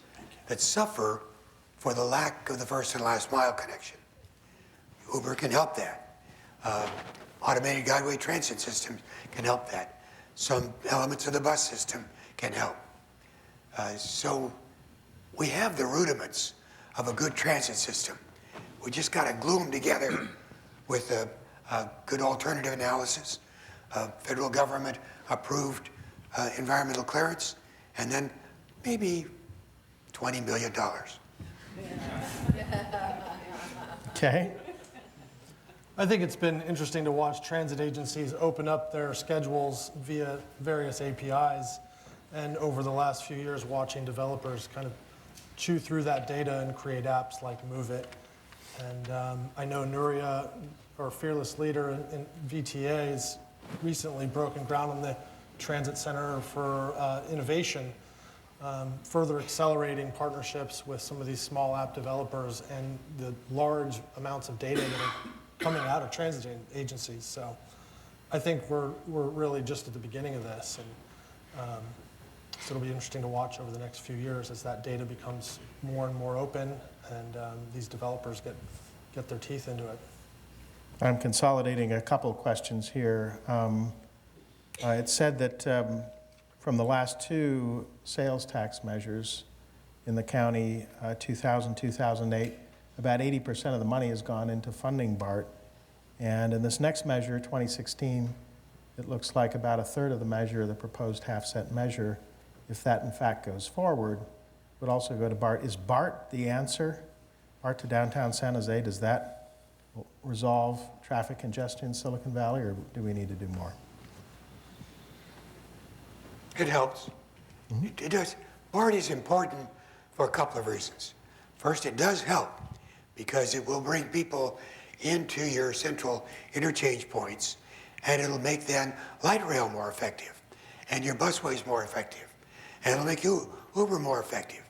that suffer for the lack of the first and last mile connection. Uber can help that. Automated guideway transit systems can help that. Some elements of the bus system can help. So we have the rudiments of a good transit system. We just got to glue them together with a good alternative analysis, federal government approved environmental clearance, and then maybe $20 million. Okay. I think it's been interesting to watch transit agencies open up their schedules via various APIs, and over the last few years watching developers kind of chew through that data and create apps like Move It. And I know Nuria, our fearless leader in VTA, has recently broken ground on the Transit Center for Innovation, further accelerating partnerships with some of these small app developers and the large amounts of data that are coming out of transit agencies. So I think we're really just at the beginning of this, and so it'll be interesting to watch over the next few years as that data becomes more and more open, and these developers get their teeth into it. I'm consolidating a couple of questions here. It said that from the last two sales tax measures in the county, 2000, 2008, about 80% of the money has gone into funding BART. And in this next measure, 2016, it looks like about a third of the measure, the proposed half-cent measure, if that in fact goes forward, would also go to BART. Is BART the answer? BART to downtown San Jose, does that resolve traffic congestion in Silicon Valley, or do we need to do more? It helps. It does. BART is important for a couple of reasons. First, it does help because it will bring people into your central interchange points, and it'll make then light rail more effective and your busways more effective, and it'll make Uber more effective.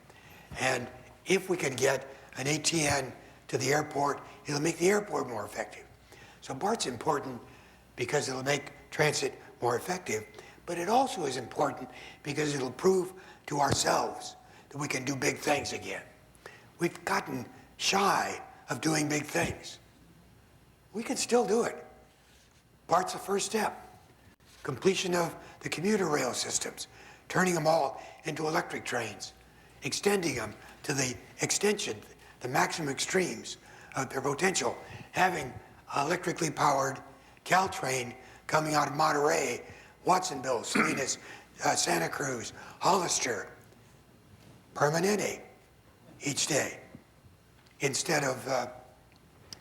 And if we can get an ATN to the airport, it'll make the airport more effective. So BART's important because it'll make transit more effective, but it also is important because it'll prove to ourselves that we can do big things again. We've gotten shy of doing big things. We can still do it. BART's the first step. Completion of the commuter rail systems, turning them all into electric trains, extending them to the extension, the maximum extremes of their potential, having electrically powered Caltrain coming out of Monterey, Watsonville, Salinas, Santa Cruz, Hollister, Permanente each day, instead of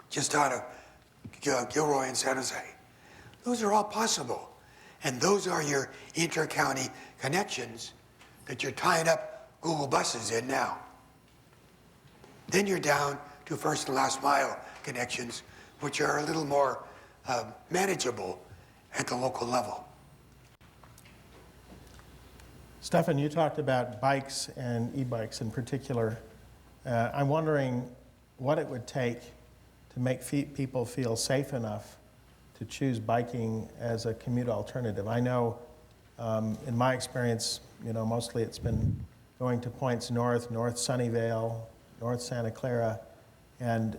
just out of Gilroy and San Jose. Those are all possible. And those are your inter-county connections that you're tying up Google buses in now. Then you're down to first and last mile connections, which are a little more manageable at the local level. Stefan, you talked about bikes and e-bikes in particular. I'm wondering what it would take to make people feel safe enough to choose biking as a commute alternative. I know in my experience, mostly it's been going to points north Sunnyvale, north Santa Clara, and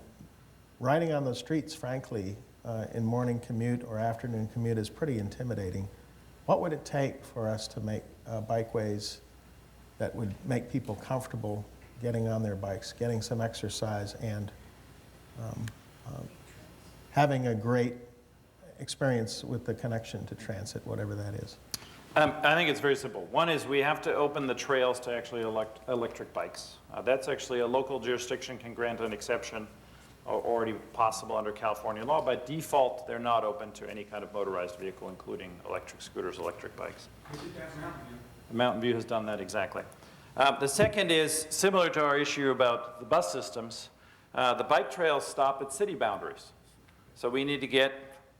riding on those streets, frankly, in morning commute or afternoon commute is pretty intimidating. What would it take for us to make bikeways that would make people comfortable getting on their bikes, getting some exercise, and having a great experience with the connection to transit, whatever that is? I think it's very simple. One is we have to open the trails to actually electric bikes. That's actually a local jurisdiction can grant an exception, already possible under California law. By default, they're not open to any kind of motorized vehicle, including electric scooters, electric bikes. Mountain View has done that exactly. The second is similar to our issue about the bus systems. The bike trails stop at city boundaries. So we need to get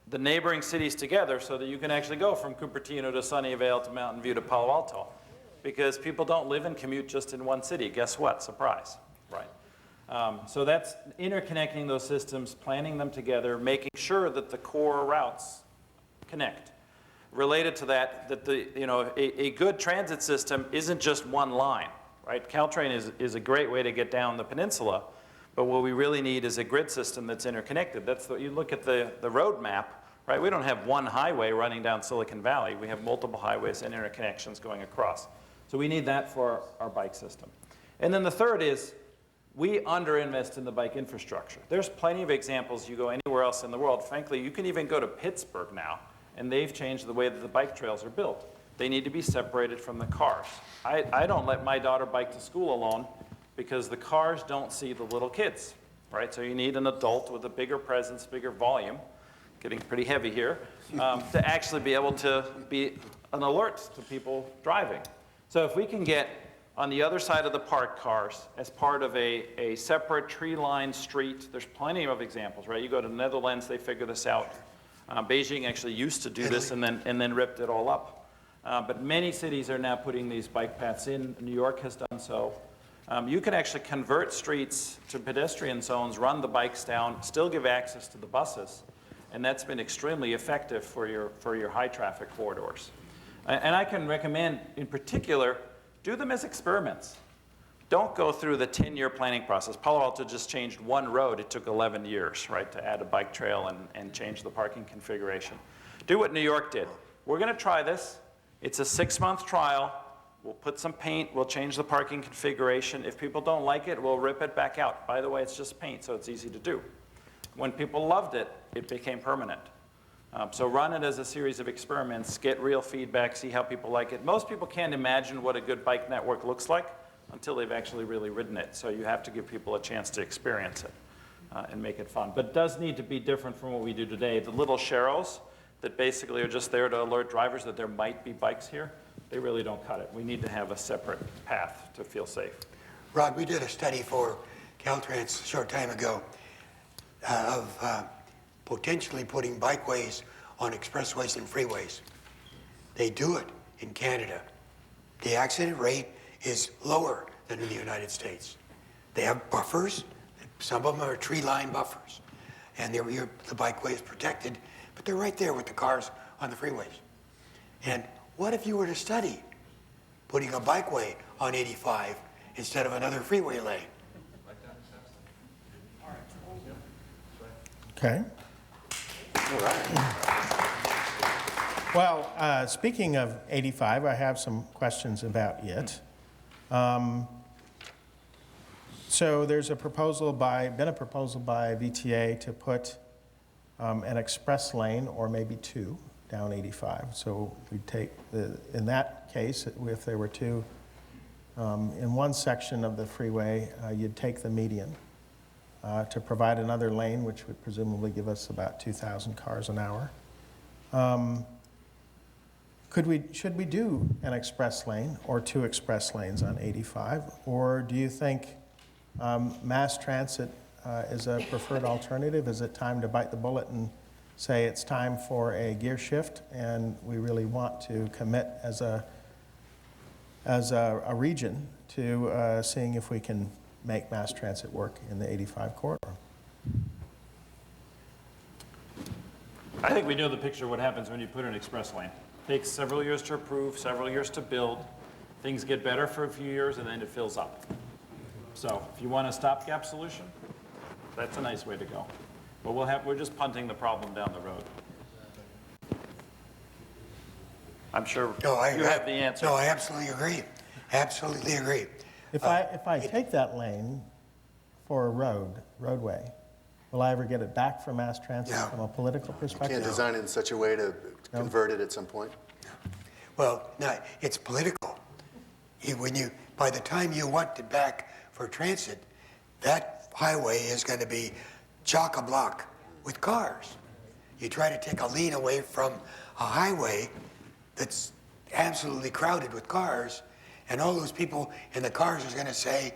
the neighboring cities together so that you can actually go from Cupertino to Sunnyvale to Mountain View to Palo Alto. Because people don't live and commute just in one city. Guess what? Surprise, right? So that's interconnecting those systems, planning them together, making sure that the core routes connect. Related to that, a good transit system isn't just one line, right? Caltrain is a great way to get down the peninsula, but what we really need is a grid system that's interconnected. You look at the road map, right? We don't have one highway running down Silicon Valley. We have multiple highways and interconnections going across. So we need that for our bike system. And then the third is we underinvest in the bike infrastructure. There's plenty of examples. You go anywhere else in the world. Frankly, you can even go to Pittsburgh now, and they've changed the way that the bike trails are built. They need to be separated from the cars. I don't let my daughter bike to school alone because the cars don't see the little kids, right? So you need an adult with a bigger presence, bigger volume, getting pretty heavy here, to actually be able to be an alert to people driving. So if we can get on the other side of the parked cars as part of a separate tree-lined street, there's plenty of examples, right? You go to the Netherlands, they figure this out. Beijing actually used to do this and then ripped it all up. But many cities are now putting these bike paths in. New York has done so. You can actually convert streets to pedestrian zones, run the bikes down, still give access to the buses, and that's been extremely effective for your high traffic corridors. And I can recommend, in particular, do them as experiments. Don't go through the 10-year planning process. Palo Alto just changed one road. It took 11 years, right, to add a bike trail and change the parking configuration. Do what New York did. We're going to try this. It's a 6-month trial. We'll put some paint. We'll change the parking configuration. If people don't like it, we'll rip it back out. By the way, it's just paint, so it's easy to do. When people loved it, it became permanent. So run it as a series of experiments, get real feedback, see how people like it. Most people can't imagine what a good bike network looks like until they've actually really ridden it. So you have to give people a chance to experience it and make it fun. But it does need to be different from what we do today. The little sharrows that basically are just there to alert drivers that there might be bikes here, they really don't cut it. We need to have a separate path to feel safe. Rod, we did a study for Caltrans a short time ago of potentially putting bikeways on expressways and freeways. They do it in Canada. The accident rate is lower than in the United States. They have buffers. Some of them are tree-lined buffers. And the bikeway is protected, but they're right there with the cars on the freeways. And what if you were to study putting a bikeway on 85 instead of another freeway lane? Okay. All right. Well, speaking of 85, I have some questions about it. So there's been a proposal by VTA to put an express lane, or maybe two, down 85. So we'd take, in that case, if there were two, in one section of the freeway, you'd take the median to provide another lane, which would presumably give us about 2,000 cars an hour. Should we do an express lane or two express lanes on 85? Or do you think mass transit is a preferred alternative? Is it time to bite the bullet and say it's time for a gear shift, and we really want to commit as a region to seeing if we can make mass transit work in the 85 corridor? I think we know the picture of what happens when you put an express lane. It takes several years to approve, several years to build. Things get better for a few years, and then it fills up. So if you want a stopgap solution, that's a nice way to go. But we're just punting the problem down the road. I'm sure you have the answer. No, I absolutely agree. Absolutely agree. If I take that lane for a roadway, Will I ever get it back from mass transit No. from a political perspective? Can't design it in such a way to convert it at some point? Well, no, it's political. By the time you want it back for transit, that highway is going to be chock-a-block with cars. You try to take a lane away from a highway that's absolutely crowded with cars, and all those people in the cars are going to say,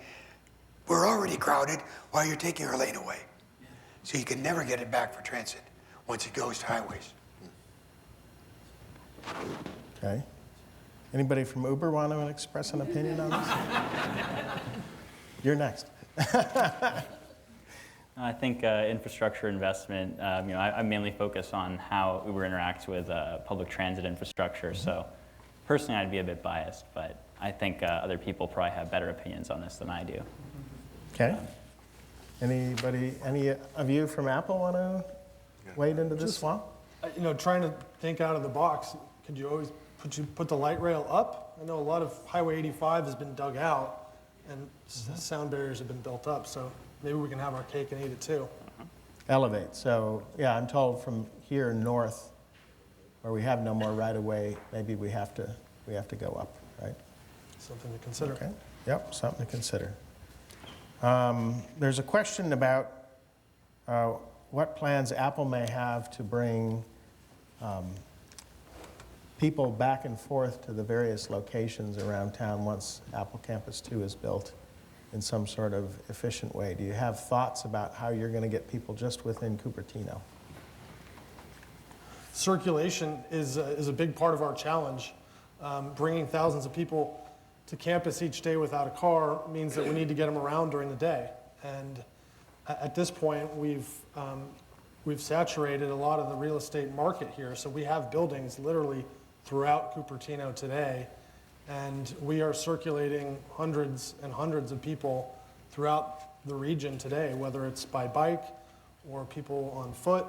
we're already crowded while you're taking our lane away. So you can never get it back for transit once it goes to highways. Okay. Anybody from Uber want to express an opinion on this? You're next. I think infrastructure investment, I mainly focus on how Uber interacts with public transit infrastructure. So personally, I'd be a bit biased, but I think other people probably have better opinions on this than I do. Okay. Any of you from Apple want to wade into this swamp? Trying to think out of the box, could you always put the light rail up? I know a lot of Highway 85 has been dug out and sound barriers have been built up, so maybe we can have our cake and eat it too. Elevate. So, yeah, I'm told from here north, where we have no more right-of-way, maybe we have to go up, right? Something to consider. Okay. Yep, something to consider. There's a question about what plans Apple may have to bring people back and forth to the various locations around town once Apple Campus 2 is built in some sort of efficient way. Do you have thoughts about how you're going to get people just within Cupertino? Circulation is a big part of our challenge. Bringing thousands of people to campus each day without a car means that we need to get them around during the day. And at this point, we've saturated a lot of the real estate market here. So we have buildings literally throughout Cupertino today, and we are circulating hundreds and hundreds of people throughout the region today, whether it's by bike or people on foot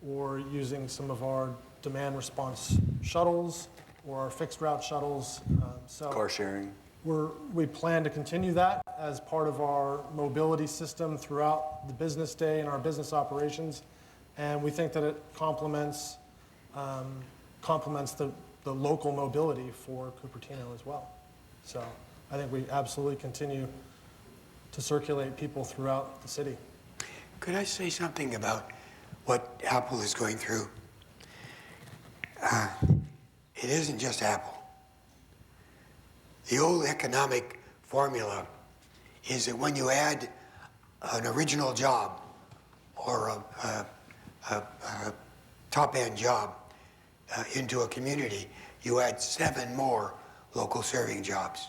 or using some of our demand response shuttles or our fixed route shuttles. Car sharing. We plan to continue that as part of our mobility system throughout the business day and our business operations, and we think that it complements the local mobility for Cupertino as well. So I think we absolutely continue to circulate people throughout the city. Could I say something about what Apple is going through? It isn't just Apple. The old economic formula is that when you add an original job or a top-end job into a community, you add 7 more local serving jobs.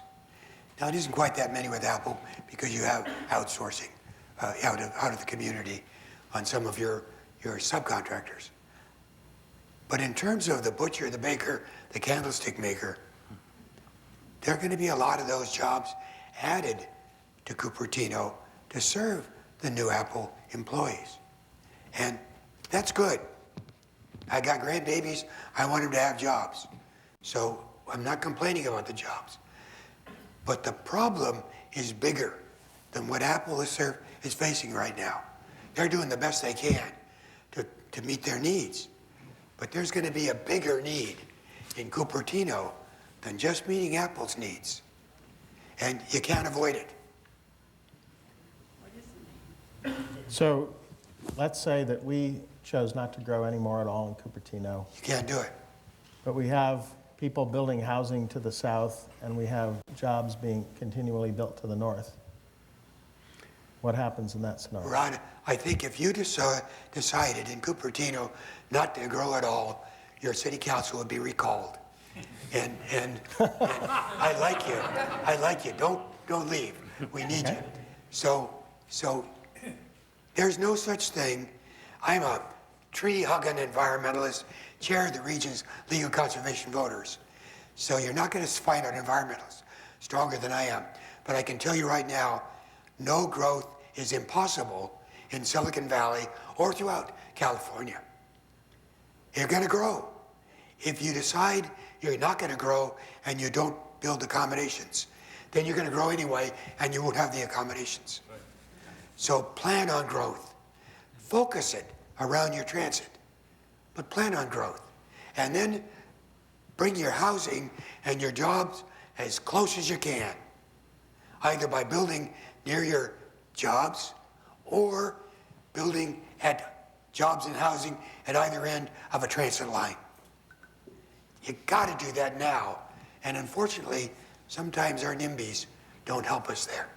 Now, it isn't quite that many with Apple because you have outsourcing out of the community on some of your subcontractors. But in terms of the butcher, the baker, the candlestick maker, there are going to be a lot of those jobs added to Cupertino to serve the new Apple employees. And that's good. I got grandbabies, I want them to have jobs. So I'm not complaining about the jobs. But the problem is bigger than what Apple is facing right now. They're doing the best they can to meet their needs. But there's going to be a bigger need in Cupertino than just meeting Apple's needs. And you can't avoid it. So let's say that we chose not to grow any more at all in Cupertino, You can't do it. but we have people building housing to the south and we have jobs being continually built to the north. What happens in that scenario? Ron, I think if you decided in Cupertino not to grow at all, your city council would be recalled. And I like you. I like you. Don't leave. We need you. So there's no such thing. I'm a tree-hugging environmentalist, chair of the region's League of Conservation Voters. So you're not going to find an environmentalist stronger than I am. But I can tell you right now, no growth is impossible in Silicon Valley or throughout California. You're going to grow. If you decide you're not going to grow and you don't build accommodations, then you're going to grow anyway and you won't have the accommodations. So plan on growth. focus it around your transit, but plan on growth. And then bring your housing and your jobs as close as you can, either by building near your jobs or building at jobs and housing at either end of a transit line. You got to do that now. And unfortunately, sometimes our NIMBYs don't help us there.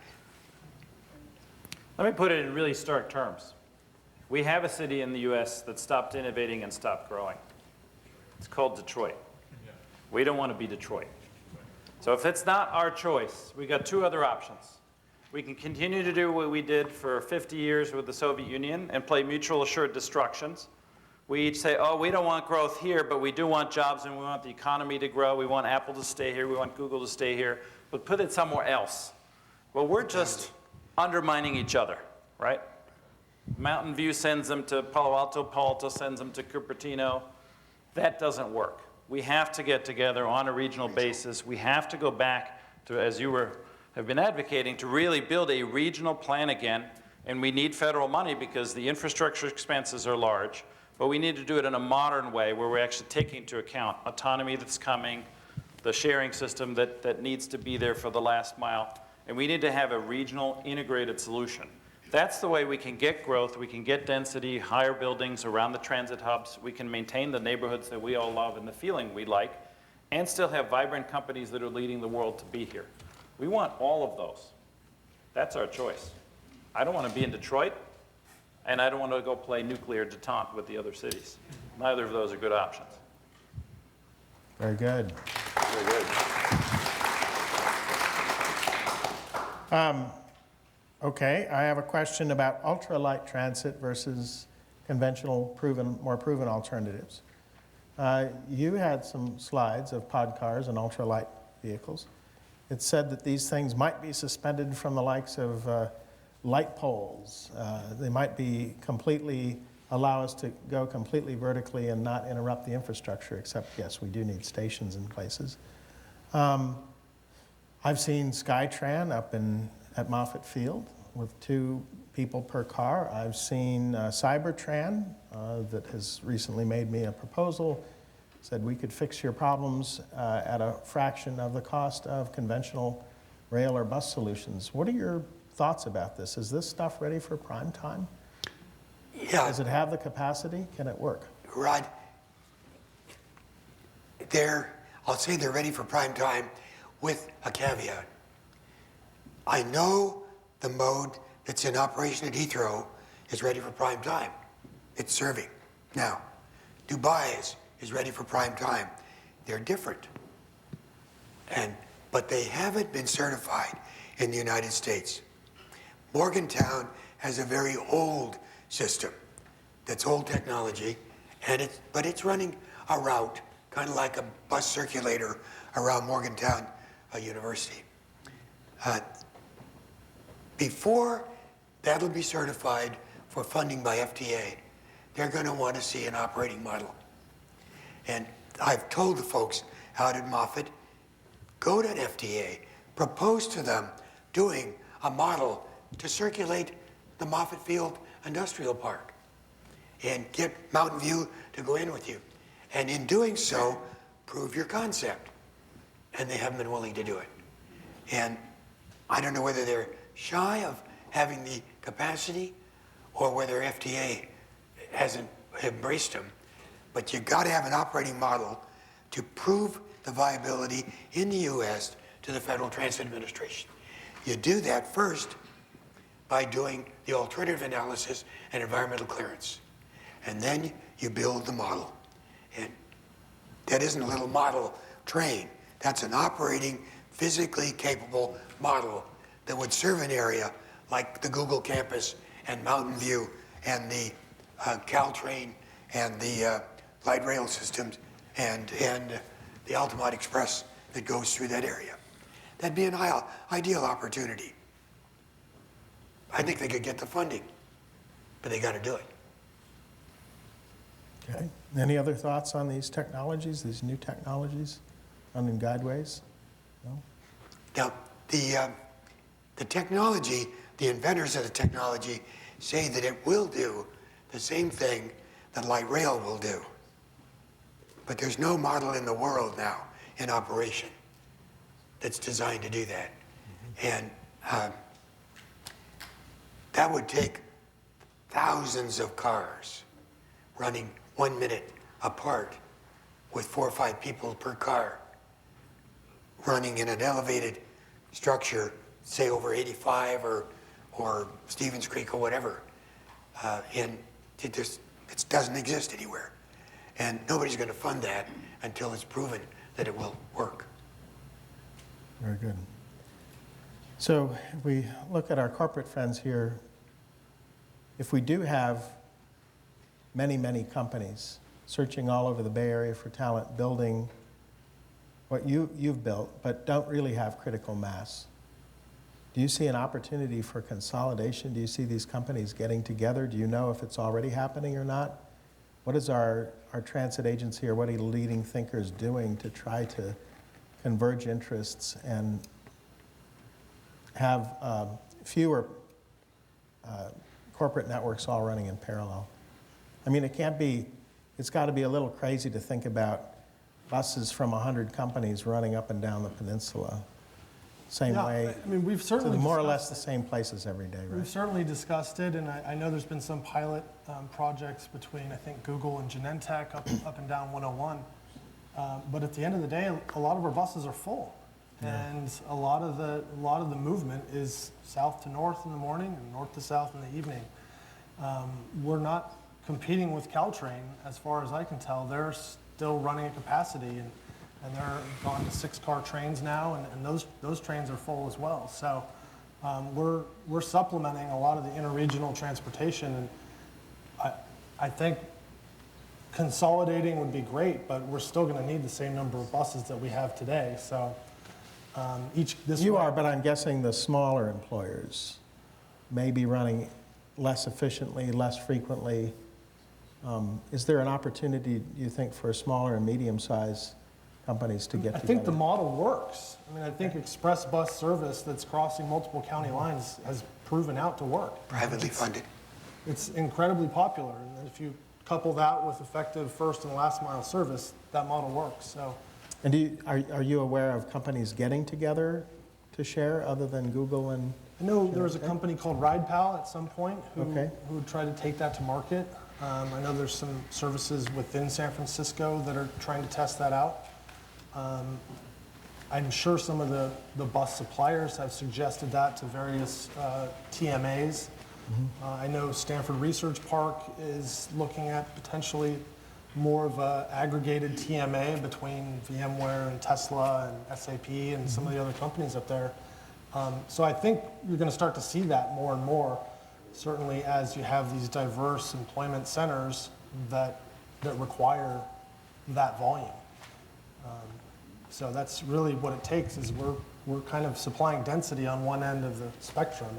Let me put it in really stark terms. We have a city in the US that stopped innovating and stopped growing. It's called Detroit. We don't want to be Detroit. So if it's not our choice, we got two other options. We can continue to do what we did for 50 years with the Soviet Union and play mutual assured destructions. We each say, oh, we don't want growth here, but we do want jobs and we want the economy to grow. We want Apple to stay here. We want Google to stay here. But put it somewhere else. Well, we're just undermining each other, right? Mountain View sends them to Palo Alto sends them to Cupertino. That doesn't work. We have to get together on a regional basis. We have to go back to, as you have been advocating, to really build a regional plan again. And we need federal money because the infrastructure expenses are large. But we need to do it in a modern way where we're actually taking into account autonomy that's coming, the sharing system that needs to be there for the last mile. And we need to have a regional integrated solution. That's the way we can get growth, we can get density, higher buildings around the transit hubs, we can maintain the neighborhoods that we all love and the feeling we like, and still have vibrant companies that are leading the world to be here. We want all of those. That's our choice. I don't want to be in Detroit, and I don't want to go play nuclear detente with the other cities. Neither of those are good options. Very good. Very good. Okay, I have a question about ultralight transit versus conventional, more proven alternatives. You had some slides of pod cars and ultralight vehicles. It said that these things might be suspended from the likes of light poles. They might be allow us to go completely vertically and not interrupt the infrastructure, except, yes, we do need stations in places. I've seen Skytran up at Moffett Field with 2 people per car. I've seen Cybertran that has recently made me a proposal, said we could fix your problems at a fraction of the cost of conventional rail or bus solutions. What are your thoughts about this? Is this stuff ready for prime time? Yeah. Does it have the capacity? Can it work? Rod, I'll say they're ready for prime time with a caveat. I know the mode that's in operation at Heathrow is ready for prime time. It's serving. Now, Dubai is ready for prime time. They're different. But they haven't been certified in the United States. Morgantown has a very old system that's old technology, but it's running a route, kind of like a bus circulator around Morgantown University. Before that'll be certified for funding by FTA, they're going to want to see an operating model. And I've told the folks out at Moffett, go to FTA, propose to them doing a model to circulate the Moffett Field Industrial Park and get Mountain View to go in with you. And in doing so, prove your concept. And they haven't been willing to do it. And I don't know whether they're shy of having the capacity or whether FTA hasn't embraced them. But you've got to have an operating model to prove the viability in the US to the Federal Transit Administration. You do that first by doing the alternative analysis and environmental clearance. And then you build the model. And that isn't a little model train. That's an operating, physically capable model that would serve an area like the Google campus and Mountain View and the Caltrain and the light rail systems and the Altamont Express that goes through that area. That'd be an ideal opportunity. I think they could get the funding, but they got to do it. Okay. Any other thoughts on these technologies, these new technologies on the guideways? No? Now, the technology, the inventors of the technology say that it will do the same thing that light rail will do. But there's no model in the world now in operation that's designed to do that. And that would take thousands of cars running 1 minute apart with 4 or 5 people per car running in an elevated structure, say over 85 or Stevens Creek or whatever. And it doesn't exist anywhere. And nobody's going to fund that until it's proven that it will work. Very good. So if we look at our corporate friends here, if we do have many, many companies searching all over the Bay Area for talent, building what you've built, but don't really have critical mass, do you see an opportunity for consolidation? Do you see these companies getting together? Do you know if it's already happening or not? What is our transit agency or what are the leading thinkers doing to try to converge interests and have fewer corporate networks all running in parallel? I mean, it's got to be a little crazy to think about buses from 100 companies running up and down the peninsula. Same way, I mean, we've certainly to more or less the same places every day, We've right? certainly discussed it, and I know there's been some pilot projects between, I think, Google and Genentech up and down 101. But at the end of the day, a lot of our buses are full, and a lot of the movement is south to north in the morning and north to south in the evening. We're not competing with Caltrain, as far as I can tell. They're still running at capacity, and they're gone to 6-car trains now, and those trains are full as well. So we're supplementing a lot of the interregional transportation, and I think consolidating would be great, but we're still going to need the same number of buses that we have today. So You are, but I'm guessing the smaller employers may be running less efficiently, less frequently. Is there an opportunity, do you think, for smaller and medium-sized companies to get together? I think the model works. I mean, I think express bus service that's crossing multiple county lines has proven out to work. Privately funded. It's incredibly popular, and if you couple that with effective first and last mile service, that model works. So, And are you aware of companies getting together to share other than Google and? I know there was a company called RidePal at some point who would try to take that to market. I know there's some services within San Francisco that are trying to test that out. I'm sure some of the bus suppliers have suggested that to various TMAs. I know Stanford Research Park is looking at potentially more of an aggregated TMA between VMware and Tesla and SAP and some of the other companies up there. So I think you're going to start to see that more and more, certainly as you have these diverse employment centers that require that volume. So that's really what it takes, is we're kind of supplying density on one end of the spectrum,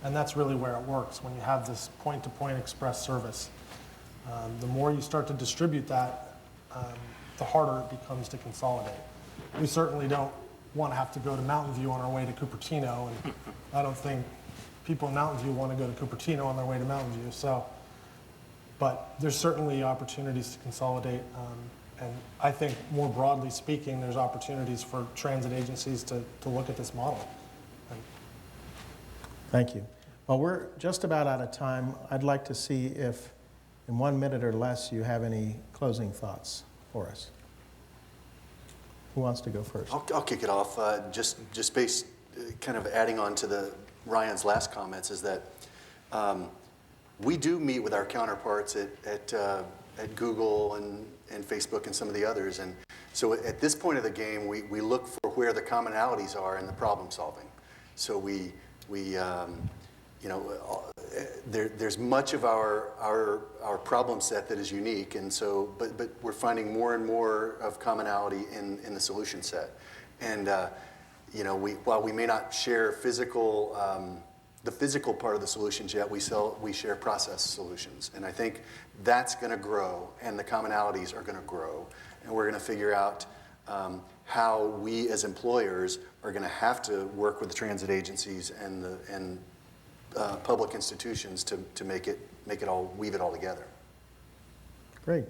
and that's really where it works when you have this point-to-point express service. The more you start to distribute that, the harder it becomes to consolidate. We certainly don't want to have to go to Mountain View on our way to Cupertino, and I don't think people in Mountain View want to go to Cupertino on their way to Mountain View. So, but there's certainly opportunities to consolidate. And I think more broadly speaking, there's opportunities for transit agencies to look at this model. Thank you. Well, we're just about out of time. I'd like to see if in 1 minute or less you have any closing thoughts for us. Who wants to go first? I'll kick it off. Just based, kind of adding on to Ryan's last comments, is that we do meet with our counterparts at Google and Facebook and some of the others. And so at this point of the game, we look for where the commonalities are in the problem solving. So there's much of our problem set that is unique, and so but we're finding more and more of commonality in the solution set. And while we may not share the physical part of the solutions yet, we share process solutions, and I think that's going to grow, and the commonalities are going to grow, and we're going to figure out how we as employers are going to have to work with the transit agencies and public institutions to make it all, weave it all together. Great.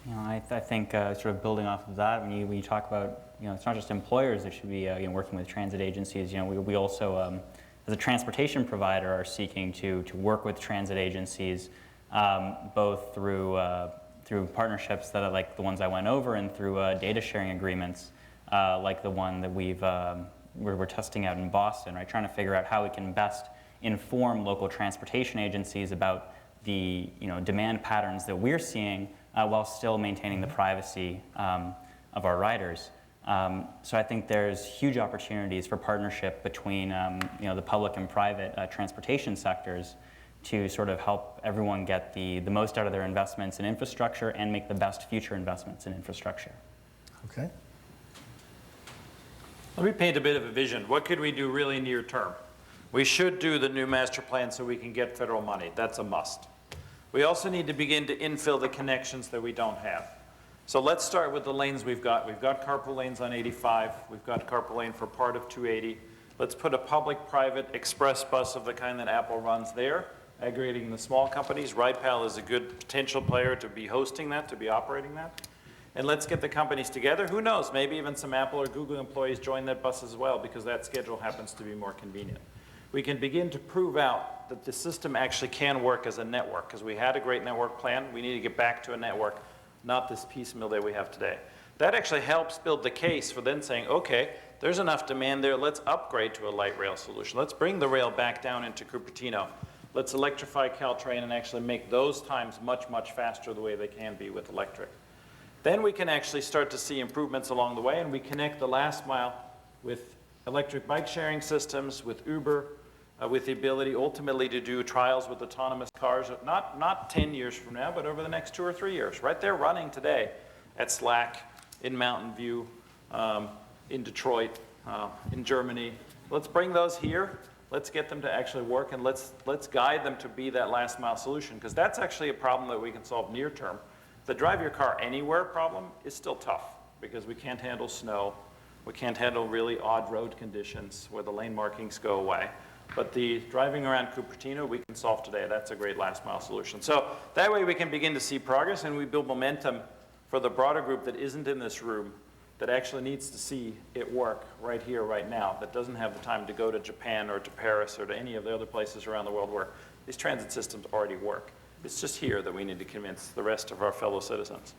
You know, I think sort of building off of that, when you talk about, it's not just employers that should be working with transit agencies. We also, as a transportation provider, are seeking to work with transit agencies, both through partnerships that are like the ones I went over, and through data sharing agreements, like the one that we're testing out in Boston, right? Trying to figure out how we can best inform local transportation agencies about the demand patterns that we're seeing, while still maintaining the privacy of our riders. So I think there's huge opportunities for partnership between the public and private transportation sectors to sort of help everyone get the most out of their investments in infrastructure and make the best future investments in infrastructure. Okay. Let me paint a bit of a vision. What could we do really near term? We should do the new master plan so we can get federal money. That's a must. We also need to begin to infill the connections that we don't have. So let's start with the lanes we've got. We've got carpool lanes on 85. We've got carpool lane for part of 280. Let's put a public-private express bus of the kind that Apple runs there, aggregating the small companies. RidePal is a good potential player to be hosting that, to be operating that. And let's get the companies together. Who knows, maybe even some Apple or Google employees join that bus as well, because that schedule happens to be more convenient. We can begin to prove out that the system actually can work as a network, because we had a great network plan. We need to get back to a network, not this piecemeal that we have today. That actually helps build the case for then saying, okay, there's enough demand there, let's upgrade to a light rail solution. Let's bring the rail back down into Cupertino. Let's electrify Caltrain and actually make those times much, much faster the way they can be with electric. Then we can actually start to see improvements along the way, and we connect the last mile with electric bike sharing systems, with Uber, with the ability ultimately to do trials with autonomous cars, not 10 years from now, but over the next 2 or 3 years. Right there running today at Slack, in Mountain View, in Detroit, in Germany. Let's bring those here. Let's get them to actually work, and let's guide them to be that last mile solution, because that's actually a problem that we can solve near term. The drive your car anywhere problem is still tough, because we can't handle snow. We can't handle really odd road conditions where the lane markings go away. But the driving around Cupertino, we can solve today. That's a great last mile solution. So that way we can begin to see progress, and we build momentum for the broader group that isn't in this room, that actually needs to see it work right here, right now, that doesn't have the time to go to Japan or to Paris or to any of the other places around the world where these transit systems already work. It's just here that we need to convince the rest of our fellow citizens.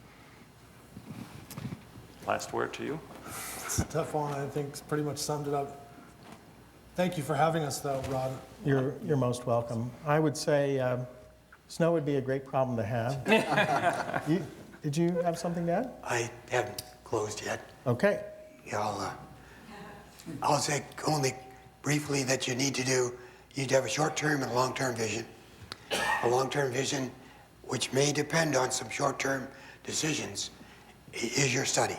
Last word to you. It's a tough one. I think it's pretty much summed it up. Thank you for having us, though, Rod. You're most welcome. I would say snow would be a great problem to have. Did you have something to add? I haven't closed yet. Okay. I'll say only briefly that you need to have a short-term and a long-term vision. A long-term vision, which may depend on some short-term decisions, is your study.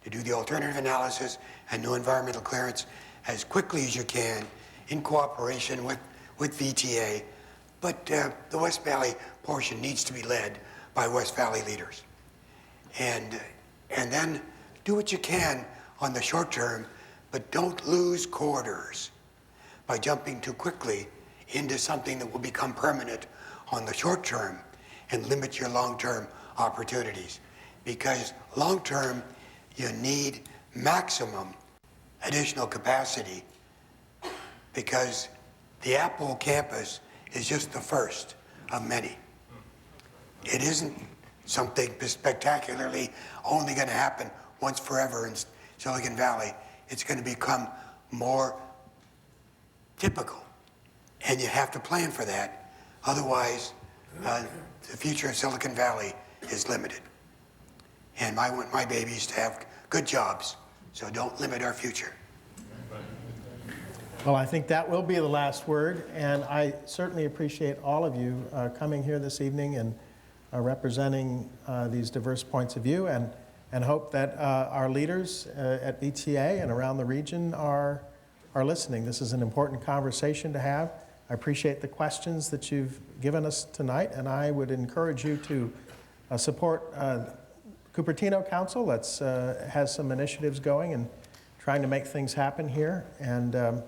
To do the alternative analysis and new environmental clearance as quickly as you can in cooperation with VTA. But the West Valley portion needs to be led by West Valley leaders. And then do what you can on the short term, but don't lose corridors by jumping too quickly into something that will become permanent on the short term and limit your long-term opportunities. Because long-term, you need maximum additional capacity, because the Apple campus is just the first of many. It isn't something spectacularly only going to happen once forever in Silicon Valley. It's going to become more typical, and you have to plan for that. Otherwise, the future of Silicon Valley is limited. And I want my babies to have good jobs, so don't limit our future. Well, I think that will be the last word, and I certainly appreciate all of you coming here this evening and representing these diverse points of view, and hope that our leaders at VTA and around the region are listening. This is an important conversation to have. I appreciate the questions that you've given us tonight, and I would encourage you to support Cupertino Council that's has some initiatives going and trying to make things happen here. And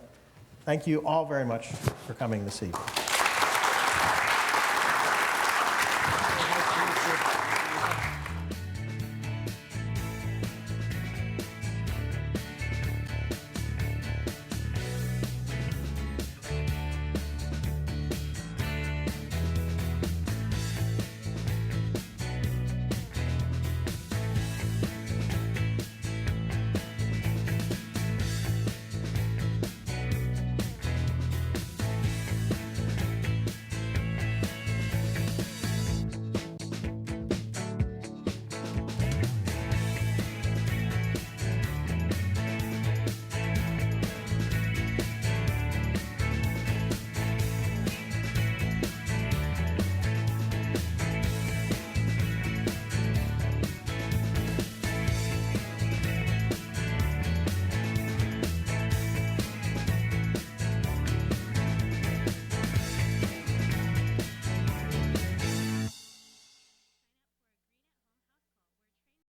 Thank you all very much for coming this evening.